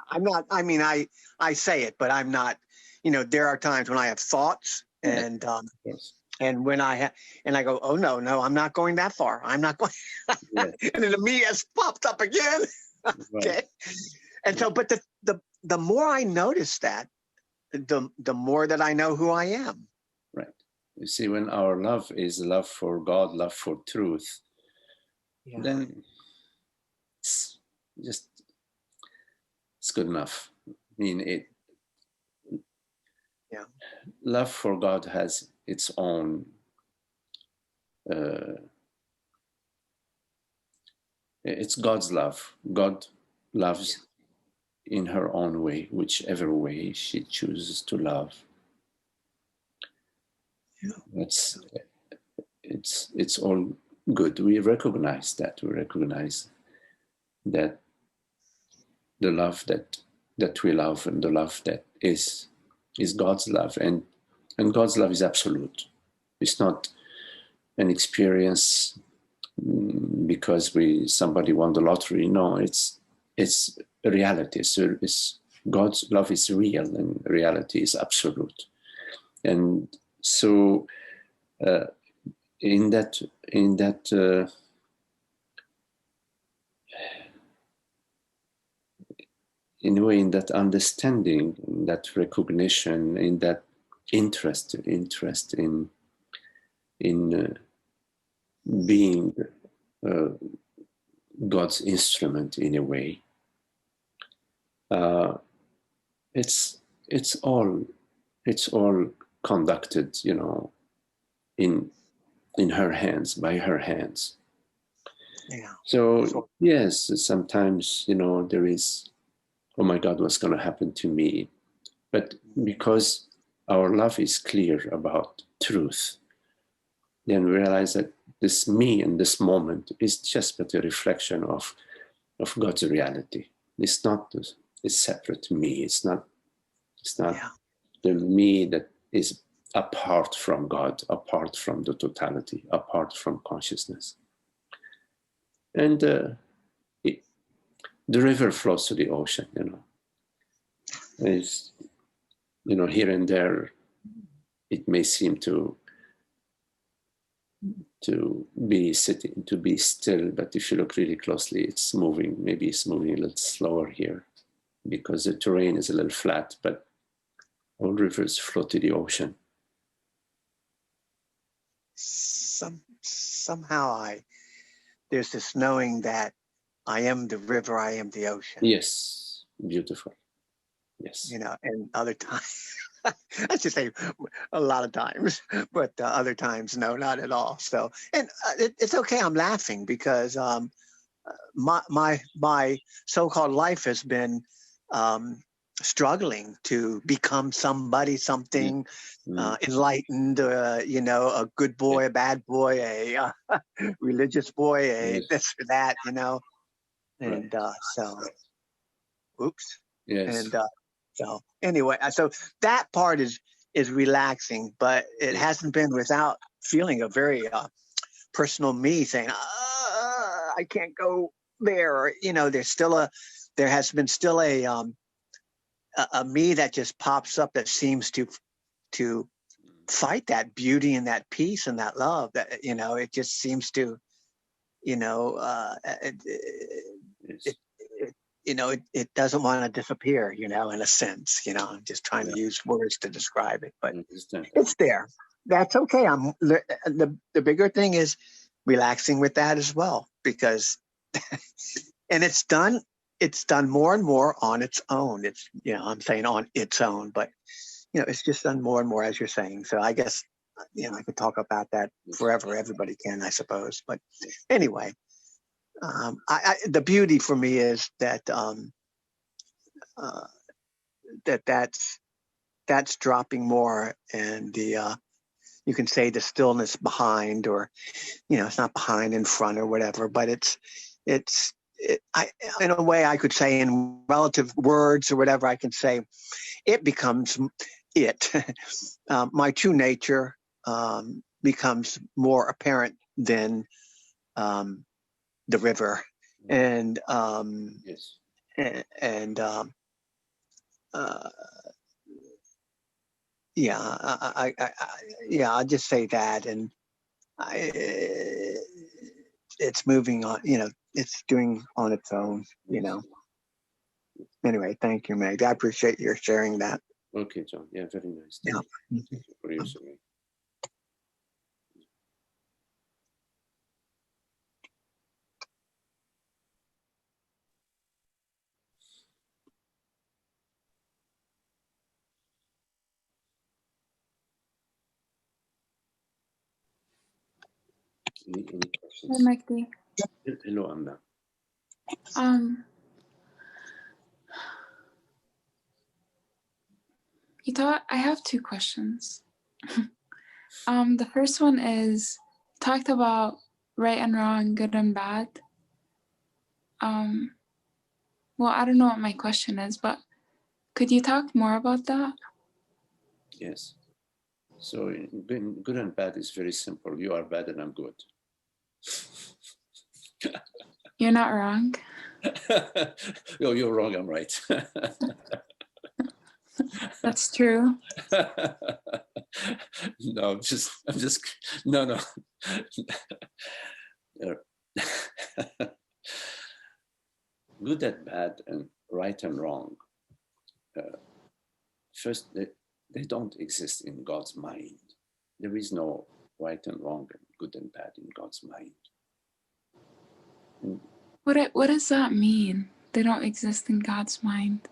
I'm not, I say it, but I'm not, there are times when I have thoughts and, yes. And when I go, oh no, I'm not going that far. I'm not going. Yes. And then the me has popped up again. Okay. Right. And so, but the more I notice that, the more that I know who I am. Right. You see, when our love is love for God, love for truth, then it's good enough. Love for God has its own it's God's love. God loves in her own way, whichever way she chooses to love. It's all good. We recognize that. We recognize that the love that we love, and the love that is God's love, and God's love is absolute. It's not an experience because somebody won the lottery. No, it's a reality. So God's love is real, and reality is absolute. And so in that in a way, in that understanding, in that recognition, in that interest in being God's instrument in a way, it's all conducted, in her hands, by her hands. Yeah. So yes, sometimes there is, oh my God, what's going to happen to me? But because our love is clear about truth, then we realize that this me in this moment is just but a reflection of God's reality. It's not a separate me. It's not the me that is apart from God, apart from the totality, apart from consciousness. And the river flows to the ocean, you know. It's, you know, here and there, it may seem to be sitting, to be still, but if you look really closely, it's moving. Maybe it's moving a little slower here because the terrain is a little flat, but all rivers flow to the ocean. Somehow there's this knowing that I am the river, I am the ocean. Yes, beautiful. Yes. You know, and other times, I should say a lot of times, but other times, no, not at all. So, and it's okay. I'm laughing because my so-called life has been struggling to become somebody, something enlightened, you know, a good boy, a bad boy, a religious boy, a this or that, you know. And so, oops. Yes. And so anyway, so that part is relaxing, but it hasn't been without feeling a very personal me saying, I can't go there. Or, you know, there has been still a me that just pops up that seems to fight that beauty and that peace and that love that, you know, it just seems to, you know, you know, it doesn't want to disappear, you know, in a sense, you know, I'm just trying to use words to describe it, but it's there. That's okay. The bigger thing is relaxing with that as well, because, and it's done more and more on its own. It's, you know, I'm saying on its own, but, you know, it's just done more and more as you're saying. So I guess, you know, I could talk about that forever. Everybody can, I suppose. But anyway, the beauty for me is that that's dropping more, and the you can say the stillness behind, or, you know, it's not behind, in front, or whatever, but it's in a way I could say, in relative words or whatever, I can say it becomes it. My true nature becomes more apparent than the river, and yes, and I'll just say that, and it's moving on. You know, it's doing on its own. You know. Anyway, thank you, Magdi. I appreciate your sharing that. Okay, John. Yeah, very nice. Yeah. Thank you for your sharing. Any questions? Hi, Magdi. Hello, Amna. I have two questions. The first one is, talked about right and wrong, good and bad. Well, I don't know what my question is, but could you talk more about that? Yes. So good and bad is very simple. You are bad and I'm good. You're not wrong. No, you're wrong. I'm right. That's true. No, I'm just, no. Good and bad and right and wrong. First, they don't exist in God's mind. There is no right and wrong and good and bad in God's mind. What does that mean? They don't exist in God's mind.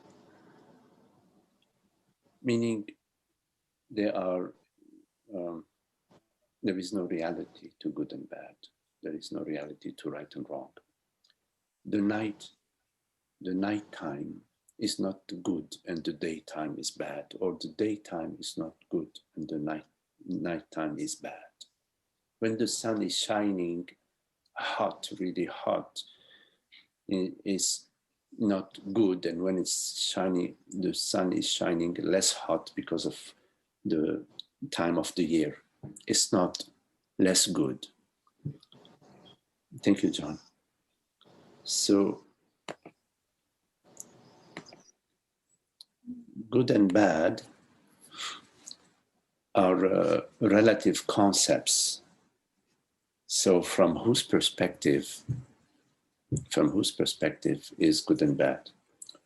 Meaning, there is no reality to good and bad. There is no reality to right and wrong. The nighttime is not good and the daytime is bad, or the daytime is not good and the nighttime is bad. When the sun is shining hot, really hot, it is not good. And when it's shining, the sun is shining less hot because of the time of the year, it's not less good. Thank you, John. So good and bad are relative concepts. So from whose perspective is good and bad?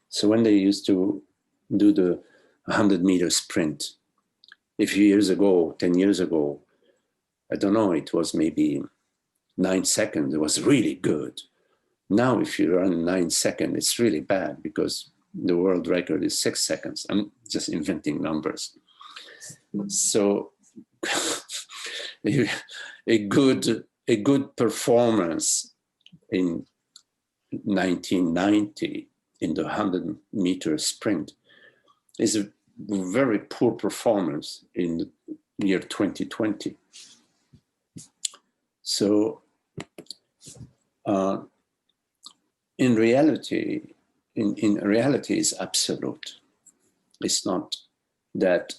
So when they used to do the 100-meter sprint, a few years ago, 10 years ago, I don't know, it was maybe 9 seconds, it was really good. Now, if you run 9 seconds, it's really bad because the world record is 6 seconds. I'm just inventing numbers. So a good performance in 1990 in the 100-meter sprint is a very poor performance in the year 2020. So in reality is absolute. It's not that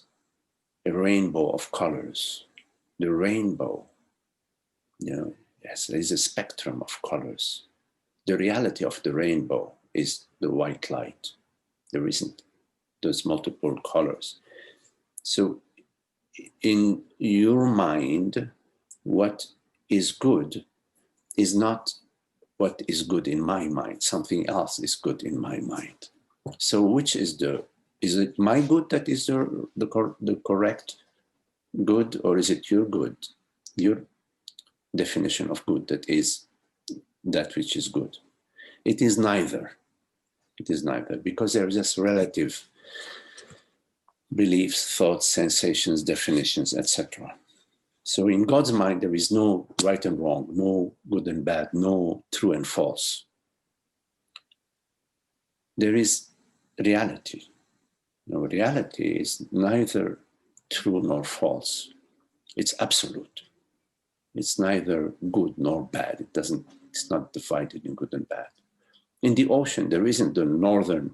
a rainbow of colors. The rainbow, yes, there is a spectrum of colors. The reality of the rainbow is the white light. There isn't those multiple colors. So in your mind, what is good is not what is good in my mind. Something else is good in my mind. So which is it my good that is the correct good, or is it your good? Your definition of good that is that which is good. It is neither. It is neither, because there are just relative beliefs, thoughts, sensations, definitions, etc. So in God's mind, there is no right and wrong, no good and bad, no true and false. There is reality. No, reality is neither true nor false. It's absolute. It's neither good nor bad. It's not divided in good and bad. In the ocean, there isn't the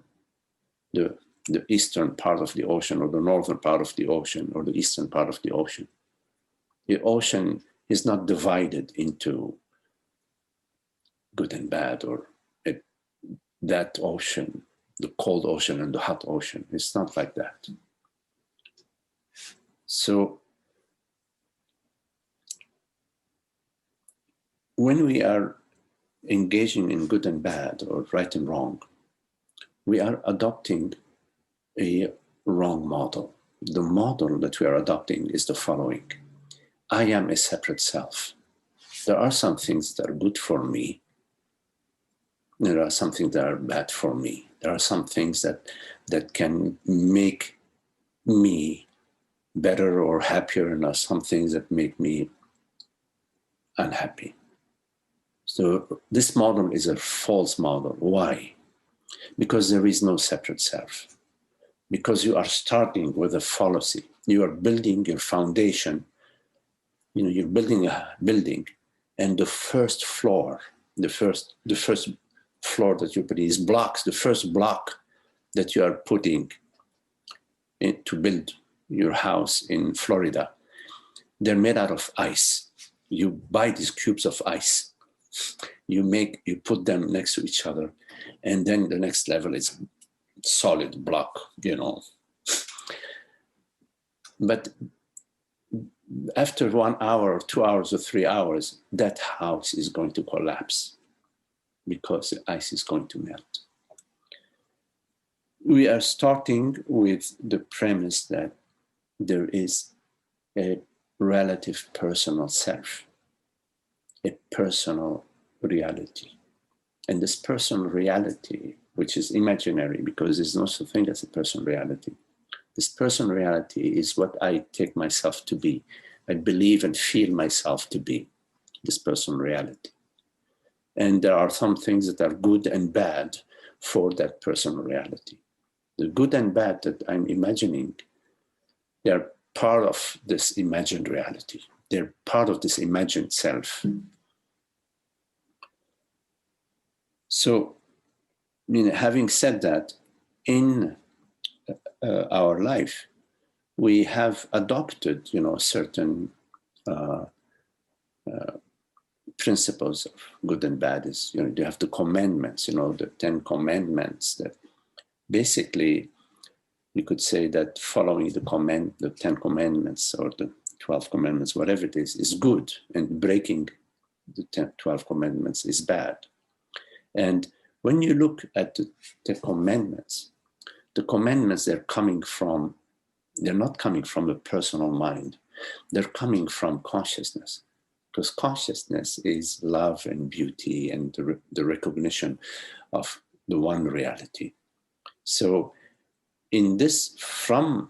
eastern part of the ocean, or the northern part of the ocean, or the eastern part of the ocean. The ocean is not divided into good and bad, or that ocean, the cold ocean and the hot ocean. It's not like that. So when we are engaging in good and bad, or right and wrong, we are adopting a wrong model. The model that we are adopting is the following. I am a separate self. There are some things that are good for me. There are some things that are bad for me. There are some things that can make me better or happier, and there are some things that make me unhappy. So this model is a false model. Why? Because there is no separate self. Because you are starting with a fallacy. You are building your foundation. You're building a building, and the first floor, the first floor that you put is blocks. The first block that you are putting in to build your house in Florida, they're made out of ice. You buy these cubes of ice. You put them next to each other, and then the next level is solid block, But after 1 hour, or 2 hours, or 3 hours, that house is going to collapse because the ice is going to melt. We are starting with the premise that there is a relative personal self, a personal reality. And this personal reality, which is imaginary because there's no such thing as a personal reality. This personal reality is what I take myself to be. I believe and feel myself to be this personal reality. And there are some things that are good and bad for that personal reality. The good and bad that I'm imagining, they are part of this imagined reality. They're part of this imagined self. So, having said that, in our life, we have adopted, certain principles of good and bad. Is you have the commandments, the 10 commandments that basically you could say that following the 10 commandments or the 12 commandments, whatever it is good, and breaking the 12 commandments is bad. And when you look at the commandments, they're not coming from a personal mind. They're coming from consciousness, because consciousness is love and beauty and the recognition of the one reality. So in this, from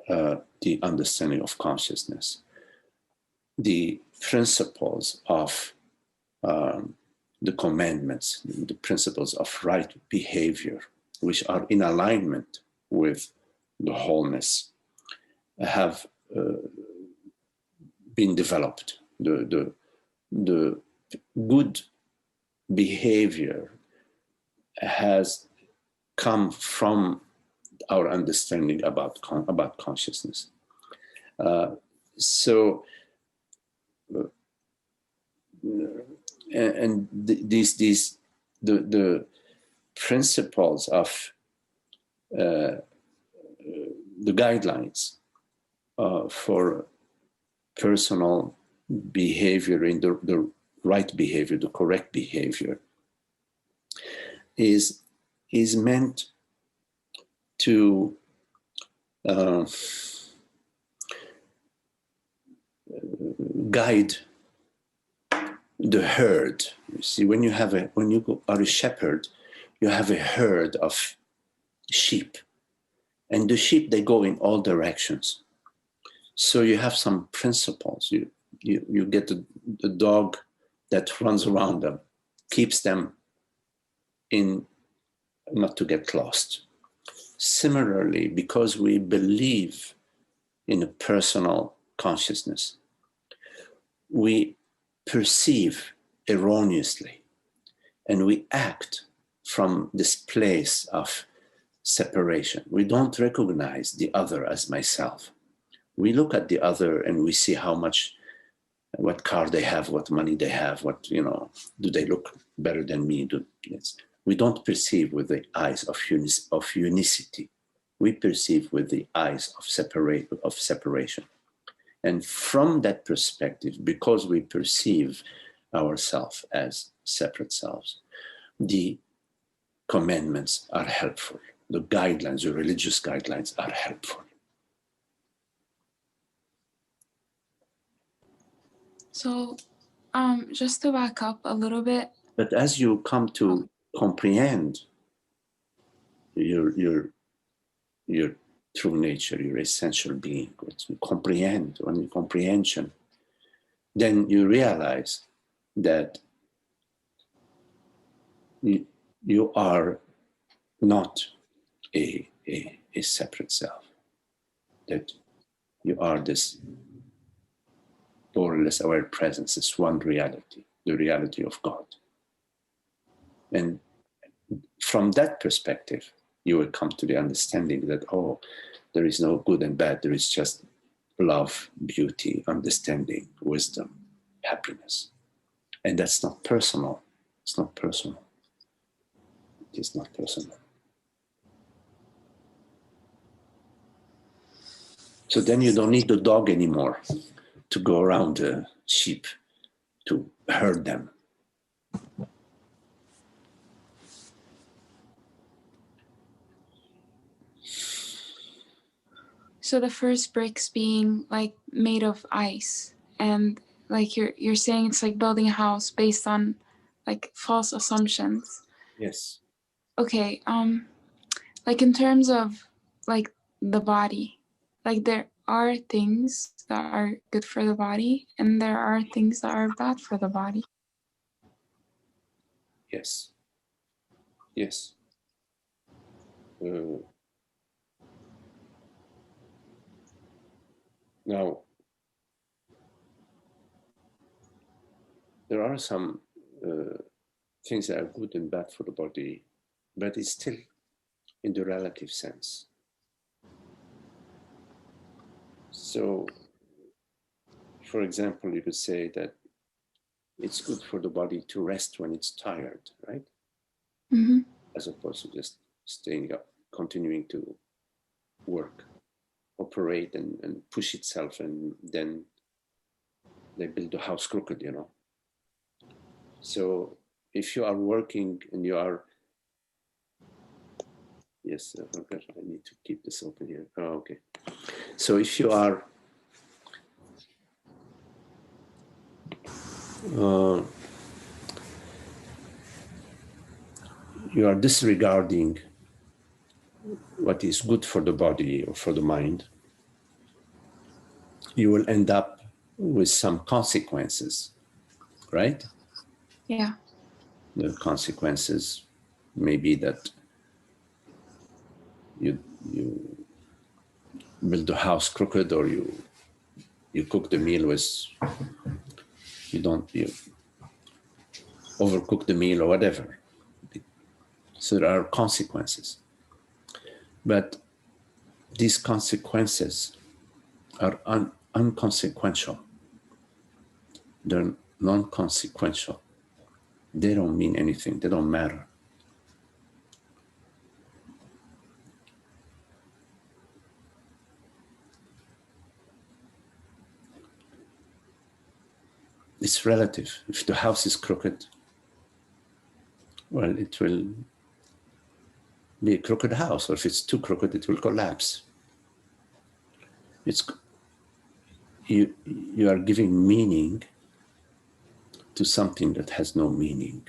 the understanding of consciousness, the principles of the commandments, the principles of right behavior, which are in alignment with the wholeness, have been developed. The good behavior has come from our understanding about consciousness. The principles of the guidelines for personal behavior in the right behavior, the correct behavior, is meant to guide the herd. You see, when you are a shepherd, you have a herd of sheep, and the sheep, they go in all directions. So you have some principles. You get the dog that runs around them, keeps them in, not to get lost. Similarly, because we believe in a personal consciousness, we perceive erroneously, and we act from this place of separation. We don't recognize the other as myself. We look at the other and we see what car they have, what money they have, do they look better than me? We don't perceive with the eyes of unicity. We perceive with the eyes of separation. And from that perspective, because we perceive ourselves as separate selves, the commandments are helpful. The guidelines, the religious guidelines, are helpful. So, just to back up a little bit. But as you come to comprehend your true nature, your essential being, comprehension, then you realize that you are not a separate self, that you are this borderless aware presence, this one reality, the reality of God. And from that perspective, you will come to the understanding that, there is no good and bad, there is just love, beauty, understanding, wisdom, happiness. And that's not personal. It's not personal. It is not personal. So then you don't need the dog anymore to go around the sheep, to herd them. So the first bricks being like made of ice, and like you're saying it's like building a house based on like false assumptions. Yes. Okay, like in terms of like the body, like there are things that are good for the body and there are things that are bad for the body. Yes. Yes. Now, there are some things that are good and bad for the body, but it's still in the relative sense. So, for example, you could say that it's good for the body to rest when it's tired, right? Mm-hmm. As opposed to just staying up, continuing to work, operate and push itself, and then they build the house crooked, you know. So if you are working and you are, yes, okay, I need to keep this open here. Oh, okay. So if you are disregarding what is good for the body or for the mind, you will end up with some consequences, right? Yeah. The consequences may be that you build the house crooked, or you cook the meal with, you overcook the meal or whatever. So there are consequences. But these consequences are unconsequential. They're non-consequential. They don't mean anything. They don't matter. It's relative. If the house is crooked, well, it will be a crooked house, or if it's too crooked, it will collapse. You are giving meaning to something that has no meaning.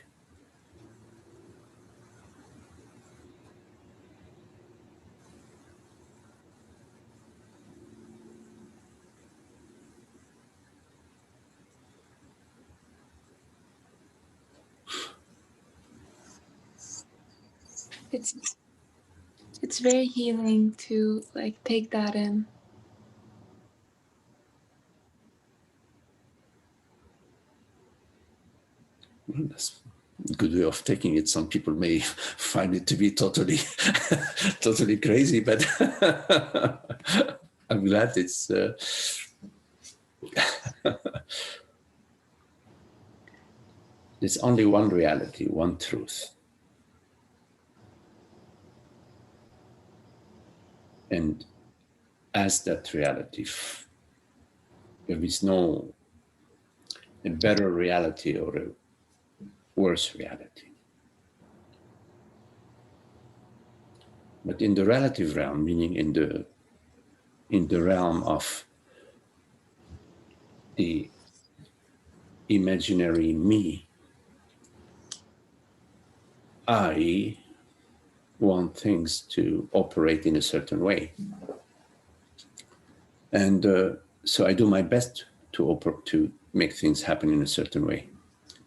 It's very healing to like take that in. Well, that's a good way of taking it. Some people may find it to be totally crazy, but I'm glad it's there's only one reality, one truth. And as that reality, there is no a better reality or a worse reality. But in the relative realm, meaning in the realm of the imaginary me, I want things to operate in a certain way. And so I do my best to make things happen in a certain way.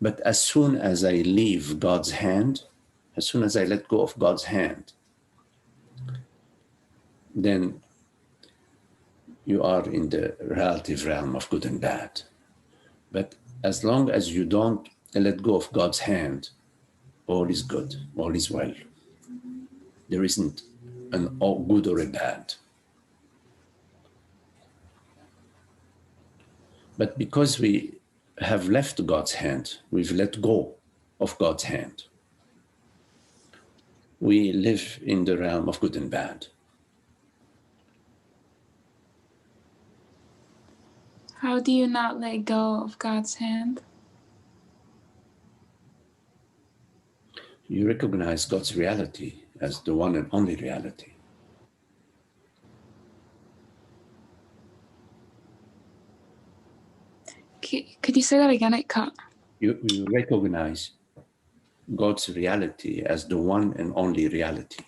But as soon as I leave God's hand, as soon as I let go of God's hand, then you are in the relative realm of good and bad. But as long as you don't let go of God's hand, all is good, all is well. There isn't an all good or a bad. But because we have left God's hand, we've let go of God's hand, we live in the realm of good and bad. How do you not let go of God's hand? You recognize God's reality as the one and only reality. Could you say that again? It cut. You recognize God's reality as the one and only reality.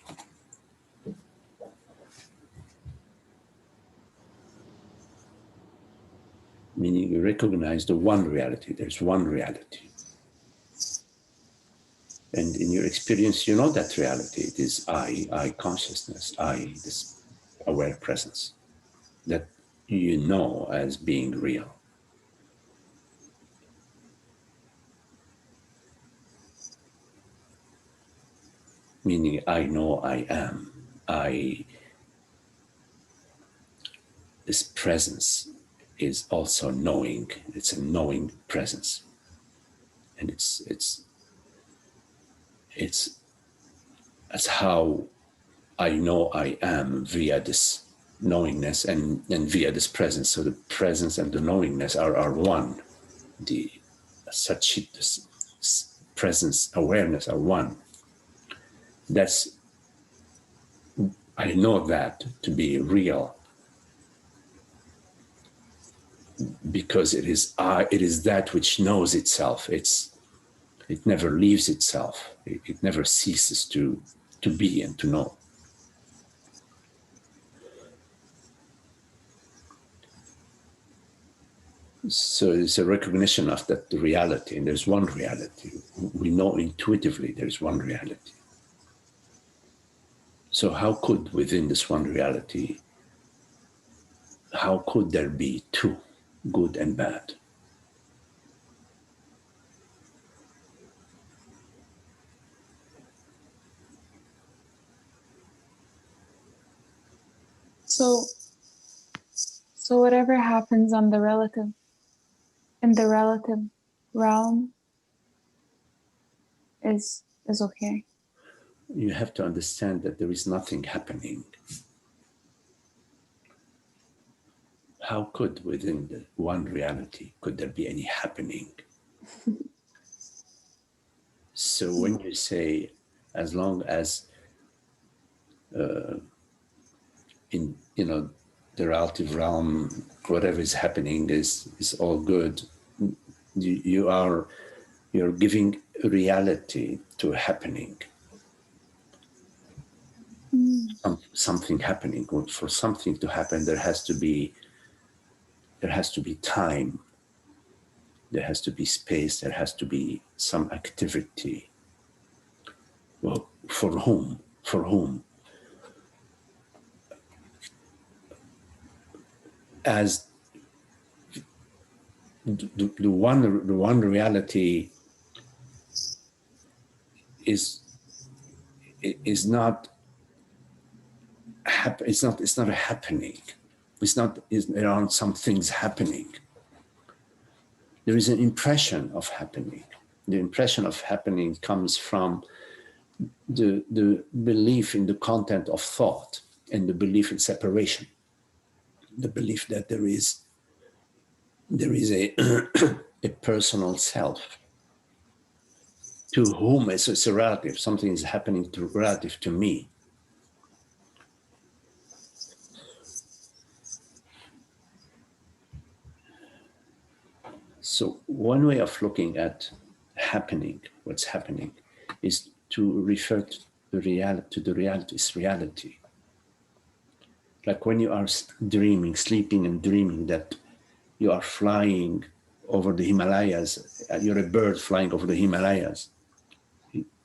Meaning you recognize the one reality. There's one reality. And in your experience, you know that reality. It is I consciousness, I, this aware presence. That you know as being real. Meaning, I know I am. This presence is also knowing. It's a knowing presence, and that's how I know I am, via this knowingness and via this presence. So the presence and the knowingness are one. The Sachit, presence, awareness are one. I know that to be real, because it is that which knows itself. It never leaves itself. It never ceases to be and to know. So it's a recognition of that reality, and there's one reality. We know intuitively there's one reality. So how could, within this one reality, how could there be two, good and bad? So whatever happens in the relative realm is okay. You have to understand that there is nothing happening. How could, within the one reality, could there be any happening? So when you say, as long as in the relative realm, whatever is happening is all good, you're giving reality to a happening. Something happening. For something to happen, there has to be time, there has to be space, there has to be some activity. Well, for whom? As the one reality is not it's not a happening. There aren't some things happening. There is an impression of happening. The impression of happening comes from the belief in the content of thought and the belief in separation. The belief that there is a a personal self to whom it's a relative. Something is happening to relative to me. So one way of looking at happening, what's happening, is to refer to the reality is reality. Like when you are dreaming, sleeping and dreaming that you are flying over the Himalayas, you're a bird flying over the Himalayas.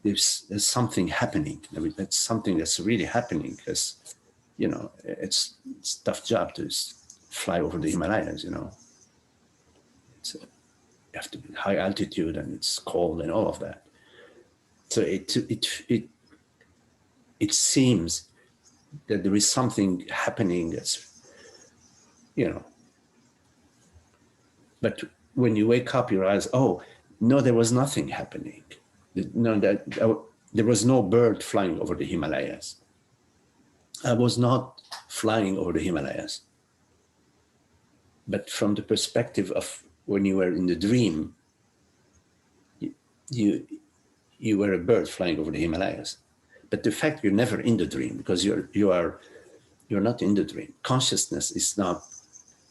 There's something happening. I mean, that's something that's really happening, because, it's a tough job to fly over the Himalayas, It's, you have to be high altitude and it's cold and all of that. So it seems that there is something happening that's, but when you wake up, you realize, oh, no, there was nothing happening. No, there was no bird flying over the Himalayas. I was not flying over the Himalayas. But from the perspective of when you were in the dream, you were a bird flying over the Himalayas. But the fact you're never in the dream, because you're not in the dream. Consciousness is not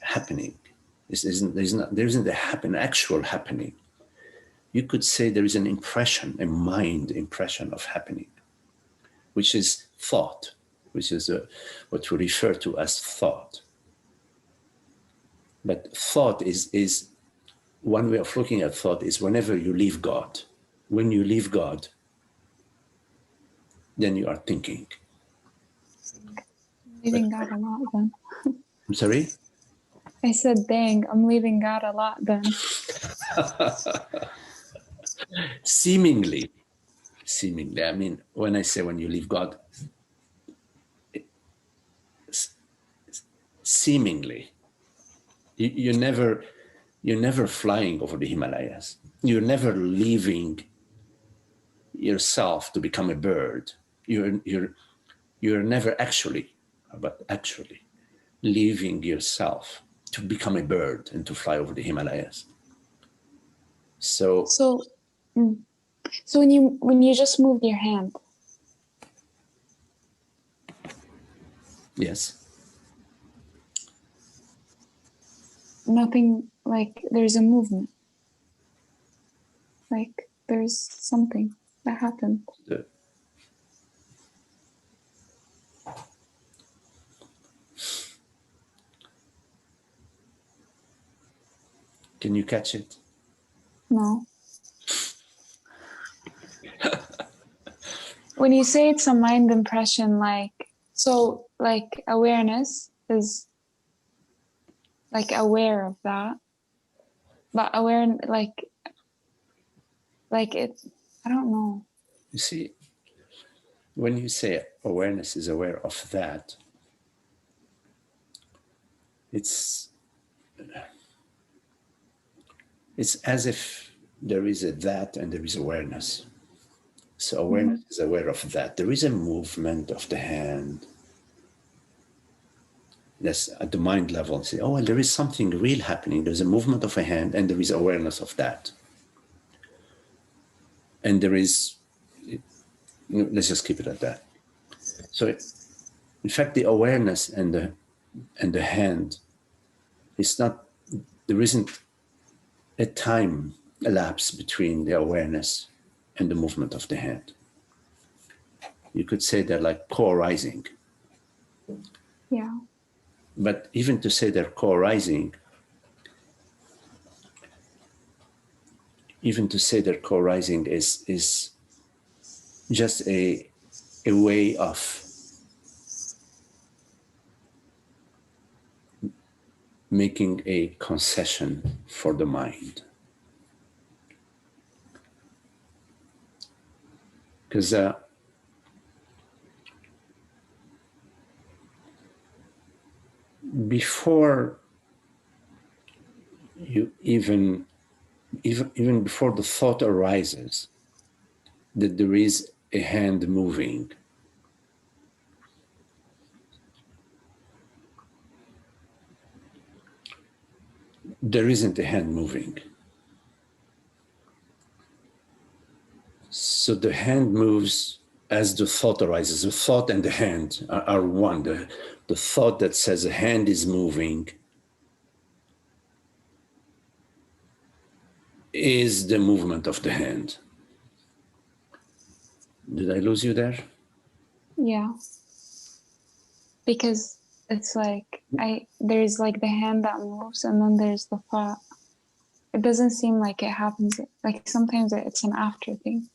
happening. There isn't an actual happening. You could say there is an impression, a mind impression of happening, which is thought, which is what we refer to as thought. But thought is one way of looking at thought is whenever you leave God. When you leave God, then you are thinking. Leaving God a lot then. I'm sorry? I said, dang, I'm leaving God a lot then. Seemingly. I mean, when I say when you leave God, seemingly, you're never flying over the Himalayas. You're never leaving yourself to become a bird. You're never actually leaving yourself to become a bird and to fly over the Himalayas. So when you just moved your hand, yes, nothing, like there's a movement, like there's something that happened. Can you catch it? No. When you say it's a mind impression, like awareness is like aware of that, but aware, like it, I don't know. You see, when you say awareness is aware of that, it's as if there is a that and there is awareness. So awareness is aware of that. There is a movement of the hand. That's at the mind level. Say, oh, well, there is something real happening. There's a movement of a hand and there is awareness of that. And there is, let's just keep it at that. So in fact, the awareness and the hand, it's not, there isn't a time elapse between the awareness and the movement of the hand. You could say they're like co-arising. Yeah. But even to say they're co-arising, is just a way of making a concession for the mind. Because before you even before the thought arises that there is a hand moving, there isn't a hand moving. So the hand moves as the thought arises. The thought and the hand are one. The thought that says a hand is moving is the movement of the hand. Did I lose you there? Yeah. Because it's like there's like the hand that moves and then there's the thought. It doesn't seem like it happens, like sometimes it's an after thing.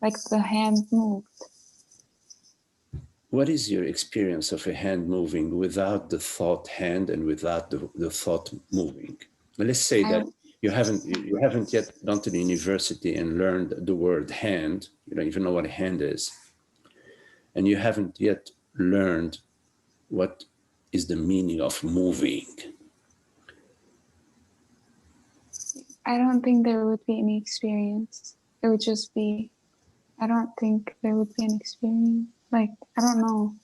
Like the hand moved. What is your experience of a hand moving without the thought hand and without the thought moving? Well, let's say that you haven't yet gone to the university and learned the word hand. You don't even know what a hand is. And you haven't yet learned what is the meaning of moving. I don't think there would be any experience. It would just be, I don't think there would be an experience. Like, I don't know.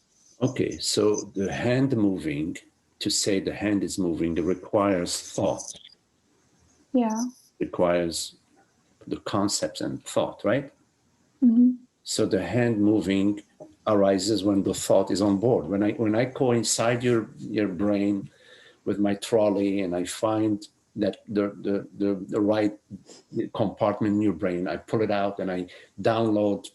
Okay, so the hand moving, to say the hand is moving, it requires thought. Yeah. Requires the concepts and thought, right? Mm-hmm. So the hand moving arises when the thought is on board. When I go inside your brain with my trolley and I find that the right compartment in your brain, I pull it out and I download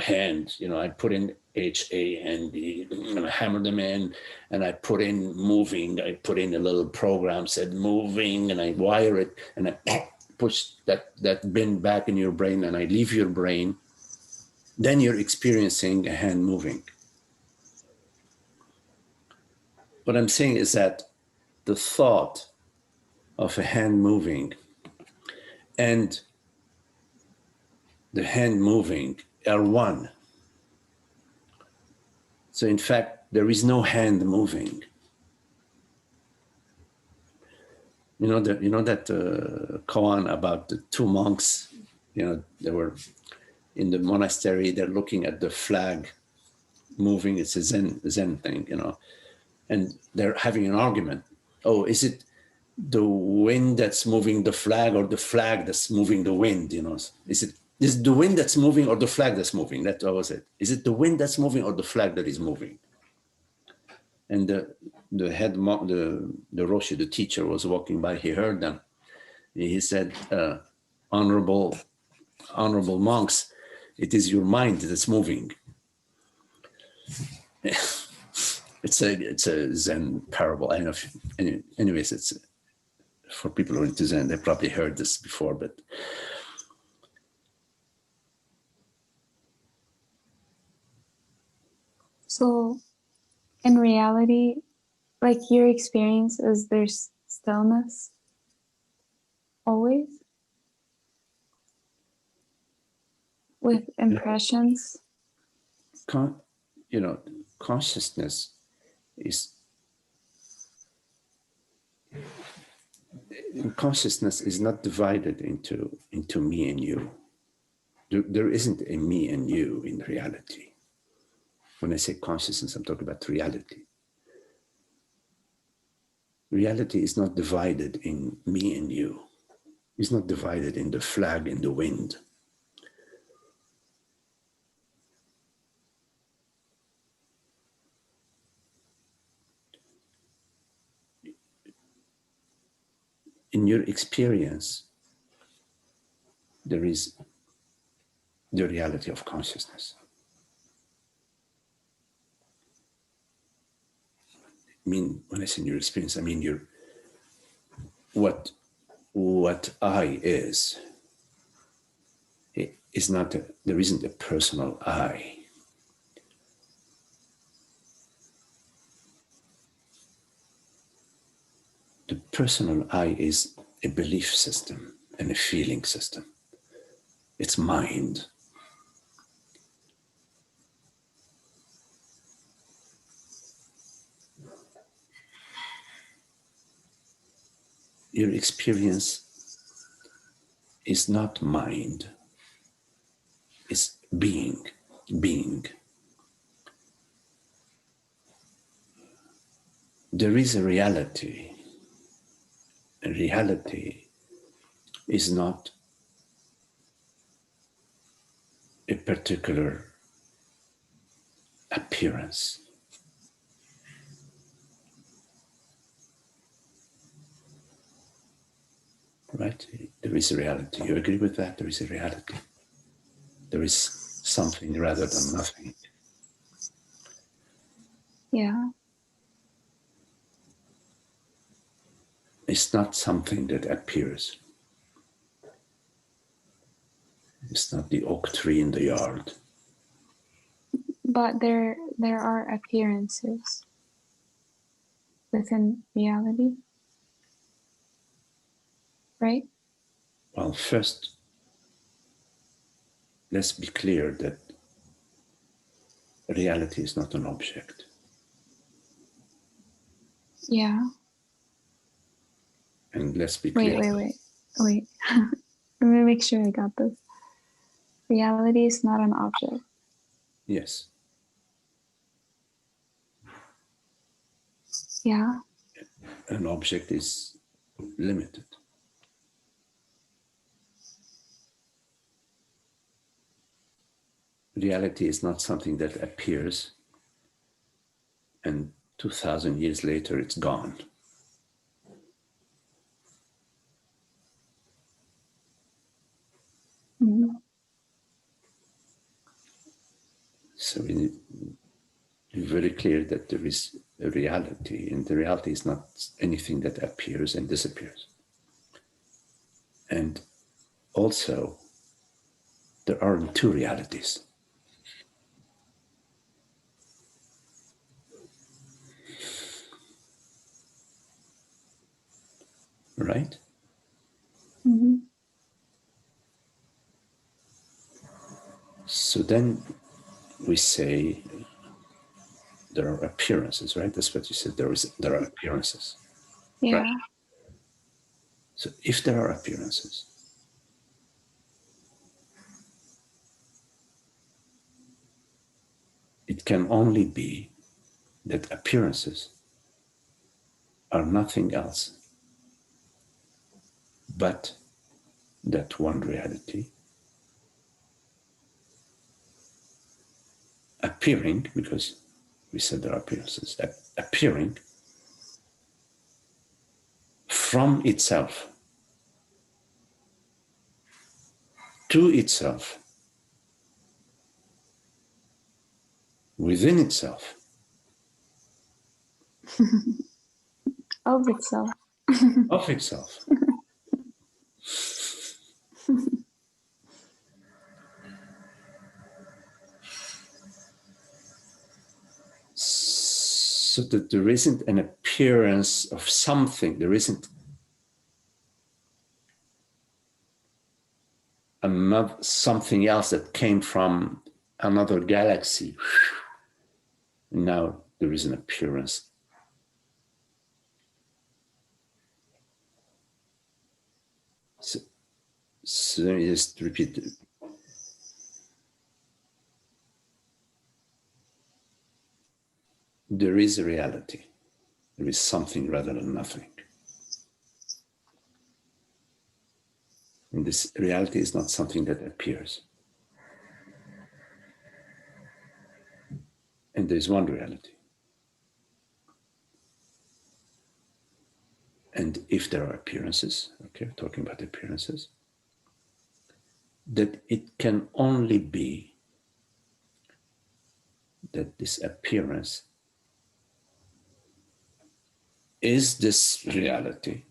hand, I put in HAND and I hammer them in and I put in moving, I put in a little program said moving and I wire it and I push that bin back in your brain and I leave your brain. Then you're experiencing a hand moving. what I'm saying is that the thought of a hand moving and the hand moving are one. So in fact, there is no hand moving. You know that koan about the two monks, they were in the monastery, they're looking at the flag moving. It's a Zen thing, and they're having an argument. Oh, is it the wind that's moving the flag or the flag that's moving the wind? Is it the wind that's moving or the flag that's moving? That was it. Is it the wind that's moving or the flag that is moving? And the head monk, the Roshi, the teacher, was walking by. He heard them. He said, honorable monks, it is your mind that's moving. It's a Zen parable. I don't know if, anyways, it's for people who are into Zen, they probably heard this before, but so in reality, like your experience is there's stillness always with impressions. Consciousness is not divided into me and you. There isn't a me and you in reality. When I say consciousness, I'm talking about reality. Reality is not divided in me and you. It's not divided in the flag and the wind. In your experience, there is the reality of consciousness. I mean, when I say in your experience, I mean what I is. It is not, there isn't a personal I. The personal I is a belief system and a feeling system. It's mind. Your experience is not mind, it's being. There is a reality. And reality is not a particular appearance. Right? There is a reality. You agree with that? There is a reality. There is something rather than nothing. Yeah. It's not something that appears. It's not the oak tree in the yard. But there are appearances within reality, right? Well, first, let's be clear that reality is not an object. Yeah. And let's be clear. Wait. Let me make sure I got this. Reality is not an object. Yes. Yeah. An object is limited. Reality is not something that appears and 2,000 years later it's gone. Mm-hmm. So we need to be very clear that there is a reality, and the reality is not anything that appears and disappears. And also, there are two realities. right? Mm-hmm. So then we say there are appearances, right? That's what you said. There are appearances. Yeah. Right? So if there are appearances, it can only be that appearances are nothing else but that one reality appearing, because we said there are appearances, appearing from itself to itself, within itself, Of itself. of itself. So that there isn't an appearance of something, there isn't another something else that came from another galaxy. Now there is an appearance. So let me just repeat. There is a reality. There is something rather than nothing. And this reality is not something that appears. And there's one reality. And if there are appearances, okay, talking about appearances, that it can only be that this appearance is this reality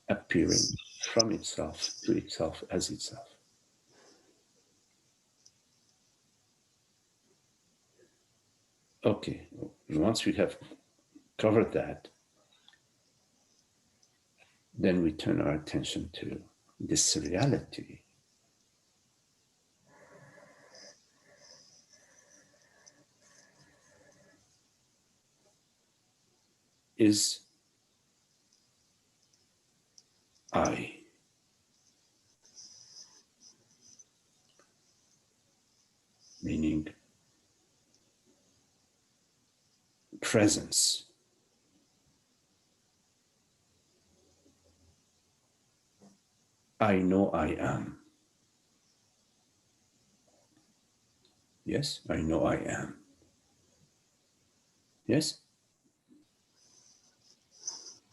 appearing from itself to itself as itself. Okay, once we have covered that, then we turn our attention to this reality. Is I. Meaning presence. I know I am. Yes, I know I am. Yes?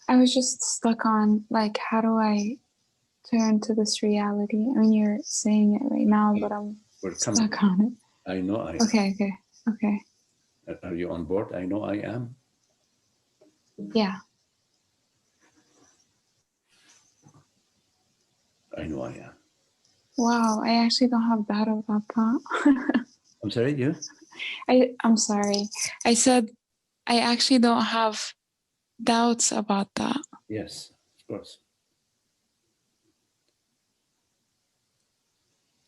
I was just stuck on, like, how do I turn to this reality? I mean, you're saying it right now, but I'm stuck on it. I know I am. Okay. Are you on board? I know I am. Yeah. I know I am. Wow, I actually don't have doubt about that. I'm sorry, you? I'm sorry. I said I actually don't have doubts about that. Yes, of course.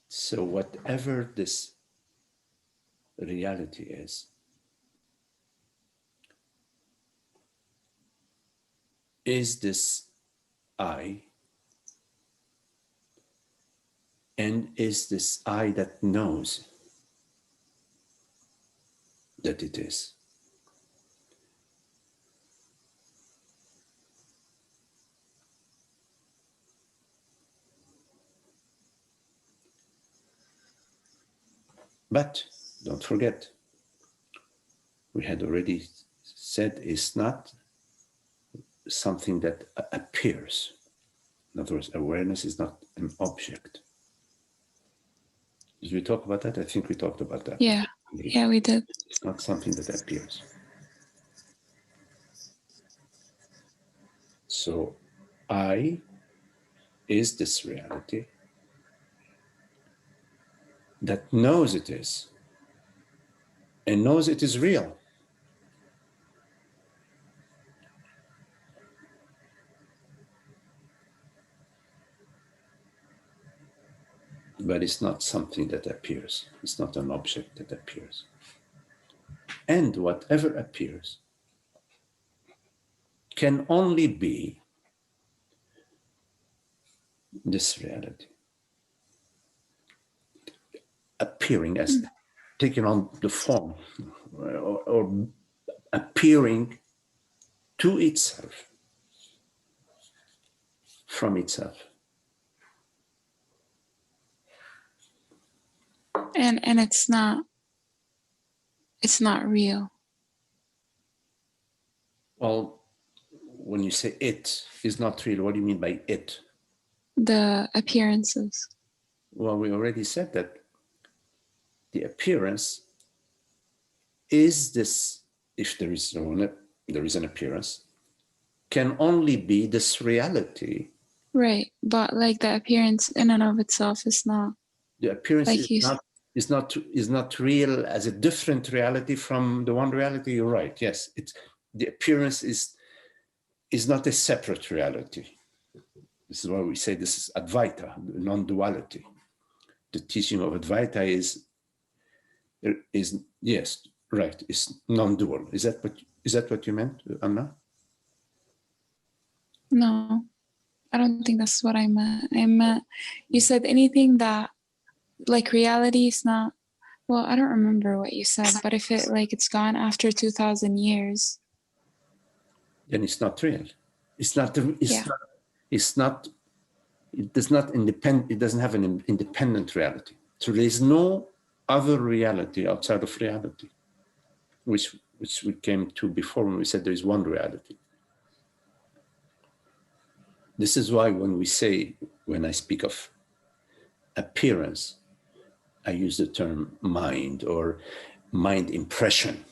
So whatever this reality is this I, and is this I that knows that it is. But don't forget, we had already said it's not something that appears. In other words, awareness is not an object. Did we talk about that? I think we talked about that. Yeah, we did. It's not something that appears. So I is this reality that knows it is and knows it is real. but it's not something that appears. It's not an object that appears. And whatever appears can only be this reality, appearing as taking on the form or appearing to itself, from itself. And it's not real. Well, when you say it is not real, what do you mean by it? The appearances. Well, we already said that the appearance is this, if there is an appearance, can only be this reality. Right, but like the appearance in and of itself is not. The appearance like is not real as a different reality from the one reality. You're right. Yes, the appearance is not a separate reality. This is why we say this is Advaita, non-duality. The teaching of Advaita is yes, right, is non-dual. Is that what you meant, Anna? No, I don't think that's what I meant. I meant you said anything that like reality is not. Well, I don't remember what you said, but if it's gone after 2,000 years, then it's not real. It doesn't have an independent reality. So there is no other reality outside of reality, which we came to before when we said there is one reality. This is why when I speak of appearance, I use the term mind or mind impression.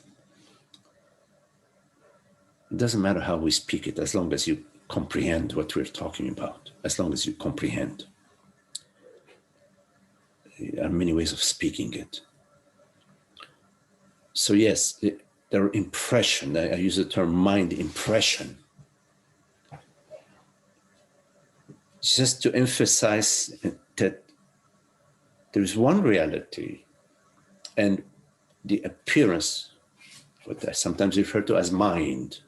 It doesn't matter how we speak it, as long as you comprehend what we're talking about, as long as you comprehend. There are many ways of speaking it. So yes, there are impression. I use the term mind impression, just to emphasize that there is one reality, and the appearance, what I sometimes refer to as mind.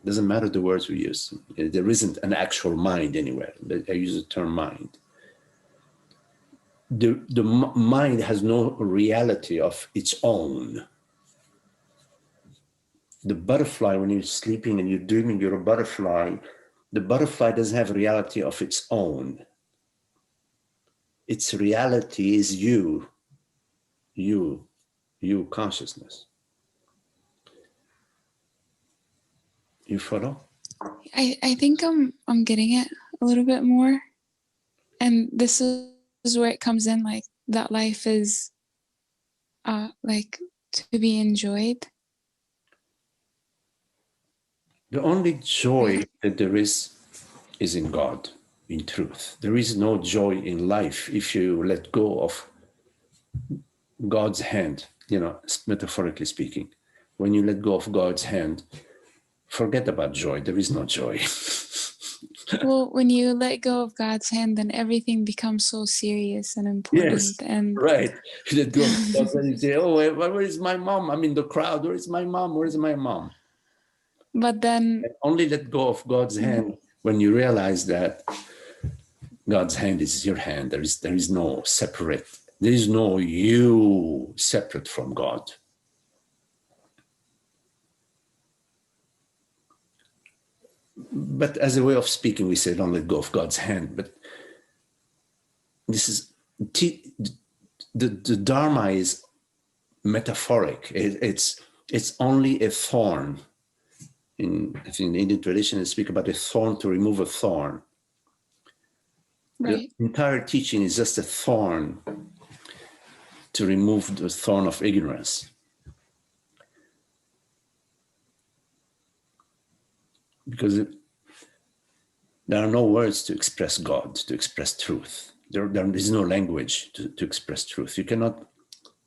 Doesn't matter the words we use. There isn't an actual mind anywhere. I use the term mind. The mind has no reality of its own. The butterfly, when you're sleeping and you're dreaming you're a butterfly, the butterfly doesn't have a reality of its own. Its reality is you consciousness. You follow? I think I'm getting it a little bit more, and this is where it comes in, like that life is like to be enjoyed. The only joy that there is in God, in truth. There is no joy in life if you let go of God's hand, metaphorically speaking. When you let go of God's hand, forget about joy. There is no joy. Well, when you let go of God's hand, then everything becomes so serious and important. Yes, and right. You let go of God's hand, you say, oh, where is my mom? I'm in the crowd. Where is my mom? Where is my mom? But then... And only let go of God's hand when you realize that God's hand is your hand. There is no separate. There is no you separate from God. But as a way of speaking, we say don't let go of God's hand. But this is the Dharma is metaphoric. It's only a thorn. In the Indian tradition, they speak about a thorn to remove a thorn. Right. The entire teaching is just a thorn to remove the thorn of ignorance. Because there are no words to express God, to express truth. There is no language to express truth. You cannot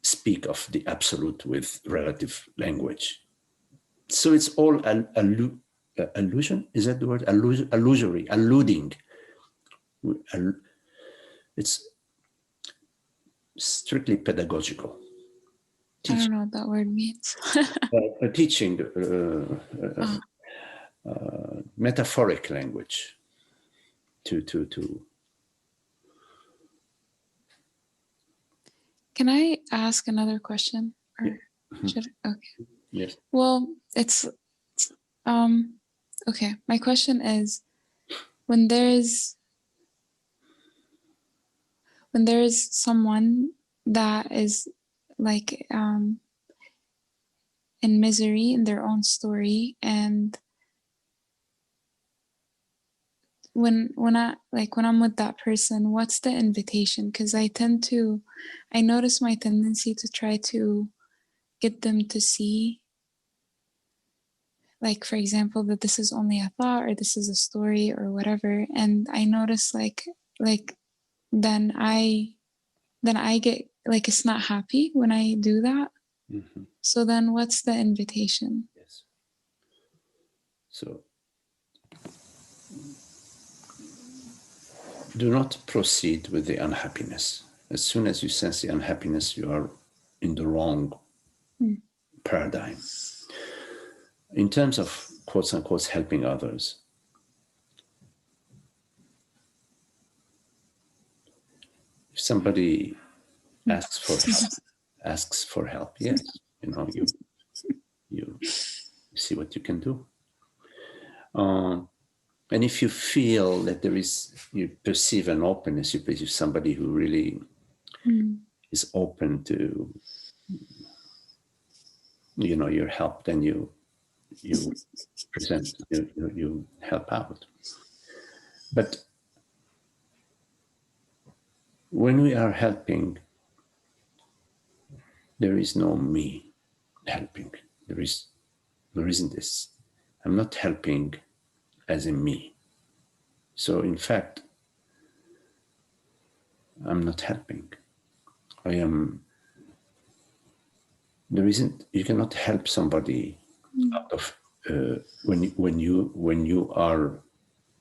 speak of the absolute with relative language. So it's all illusion. Is that the word? Illusory, alluding. It's strictly pedagogical. I don't know what that word means. Teaching metaphoric language to. Can I ask another question? Or Yeah. should I? Okay. Yes. Well, it's okay. My question is, when there's someone that is like in misery in their own story, and when I'm with that person, what's the invitation? Because I notice my tendency to try to get them to see, like, for example, that this is only a thought or this is a story or whatever. And I notice then I get like, it's not happy when I do that. Mm-hmm. So then what's the invitation? Yes. So do not proceed with the unhappiness. As soon as you sense the unhappiness, you are in the wrong paradigm. In terms of quotes unquote helping others, if somebody asks for help, yes, you see what you can do. And if you feel that you perceive an openness, you perceive somebody who really is open to, your help, then you present, you help out. But when we are helping, there is no me helping. There isn't this. I'm not helping as in me. So in fact, I'm not helping. You cannot help somebody out of when you are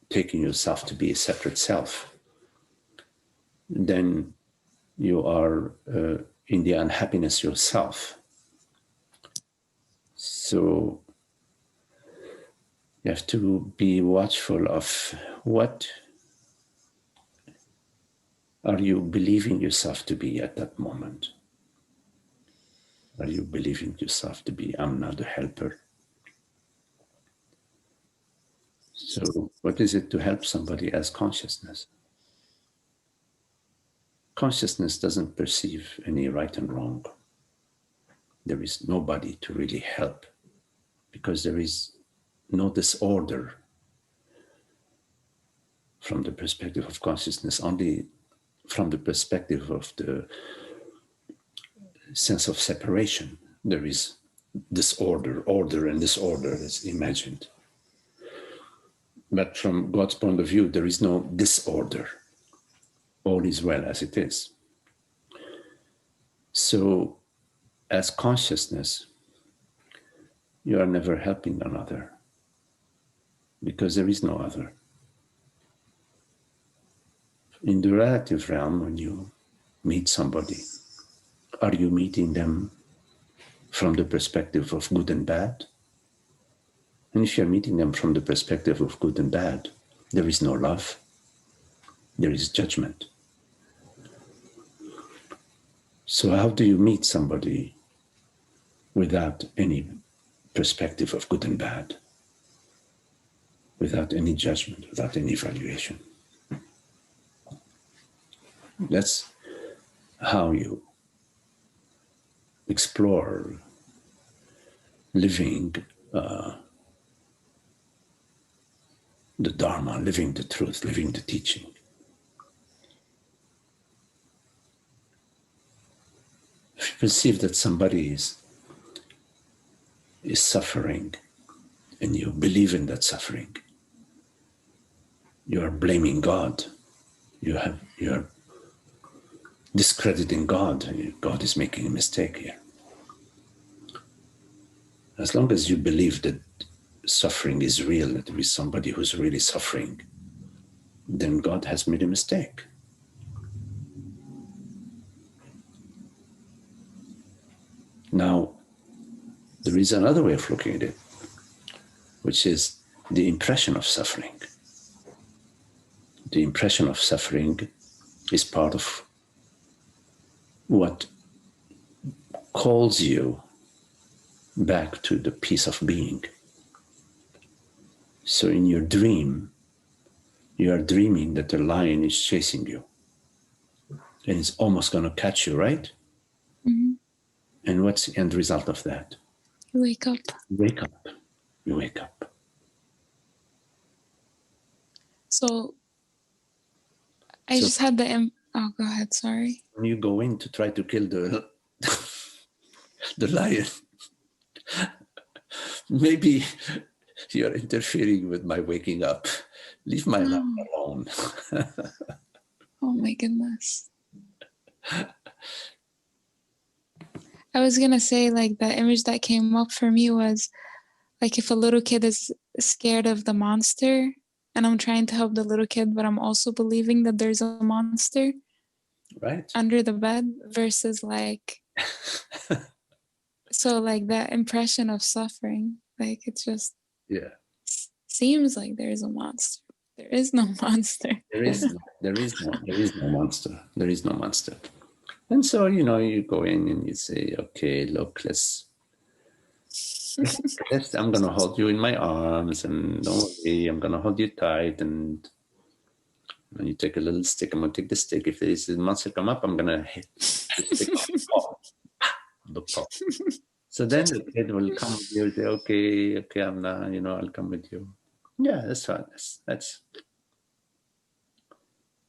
taking yourself to be a separate self, then you are in the unhappiness yourself. So you have to be watchful of what are you believing yourself to be at that moment. Are you believing yourself to be, I'm not a helper? So what is it to help somebody as consciousness? Consciousness doesn't perceive any right and wrong. There is nobody to really help because there is no disorder from the perspective of consciousness, only from the perspective of the sense of separation. There is disorder, order and disorder is imagined. But from God's point of view, there is no disorder. All is well as it is. So, as consciousness, you are never helping another because there is no other. In the relative realm, when you meet somebody, are you meeting them from the perspective of good and bad? And if you're meeting them from the perspective of good and bad, there is no love, there is judgment. So how do you meet somebody without any perspective of good and bad, without any judgment, without any evaluation? That's how you explore living the Dharma, living the truth, living the teaching. If you perceive that somebody is suffering and you believe in that suffering, you are blaming God. You are discrediting God. God is making a mistake here. As long as you believe that suffering is real, that there is somebody who's really suffering, then God has made a mistake. There is another way of looking at it, which is the impression of suffering. The impression of suffering is part of what calls you back to the peace of being. So in your dream, you are dreaming that the lion is chasing you and it's almost going to catch you, right? Mm-hmm. And what's the end result of that? You wake up. You wake up. You wake up. So I just had the oh, go ahead, sorry. When you go in to try to kill the the lion, maybe you're interfering with my waking up. Leave my lion alone. Oh my goodness. I was gonna say, like, the image that came up for me was like if a little kid is scared of the monster and I'm trying to help the little kid, but I'm also believing that there's a monster right under the bed versus like, so like that impression of suffering, like it just seems like there's a monster. There is no monster. There is no monster. There is no monster. And so, you go in and you say, okay, look, I'm going to hold you in my arms and don't worry, I'm going to hold you tight. And when you take a little stick, I'm going to take the stick. If there's a monster come up, I'm going to hit the stick on the paw. So then the kid will come with you and say, okay, I'm not, I'll come with you. Yeah, that's fine. That's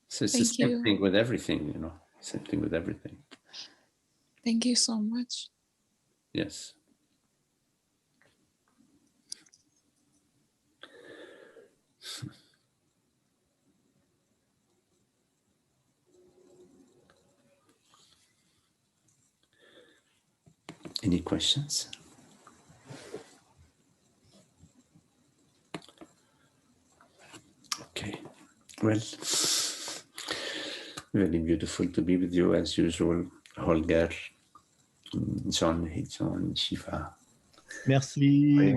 so it's the same thing with everything, Same thing with everything. Thank you so much. Yes. Any questions? Okay. Well, very beautiful to be with you as usual, Holger, John, Shiva. Merci.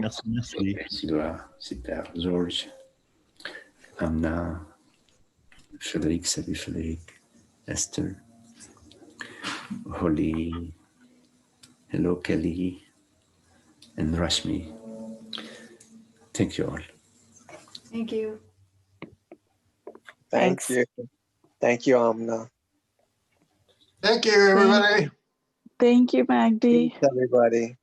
Silva, super, George, Amna, Frédéric, salut Frédéric, Esther, Holly, hello Kelly, and Rashmi. Thank you all. Thank you. Thank you. Thank you, Amna. Thank you, everybody. Thank you, Magdi. Thanks, everybody.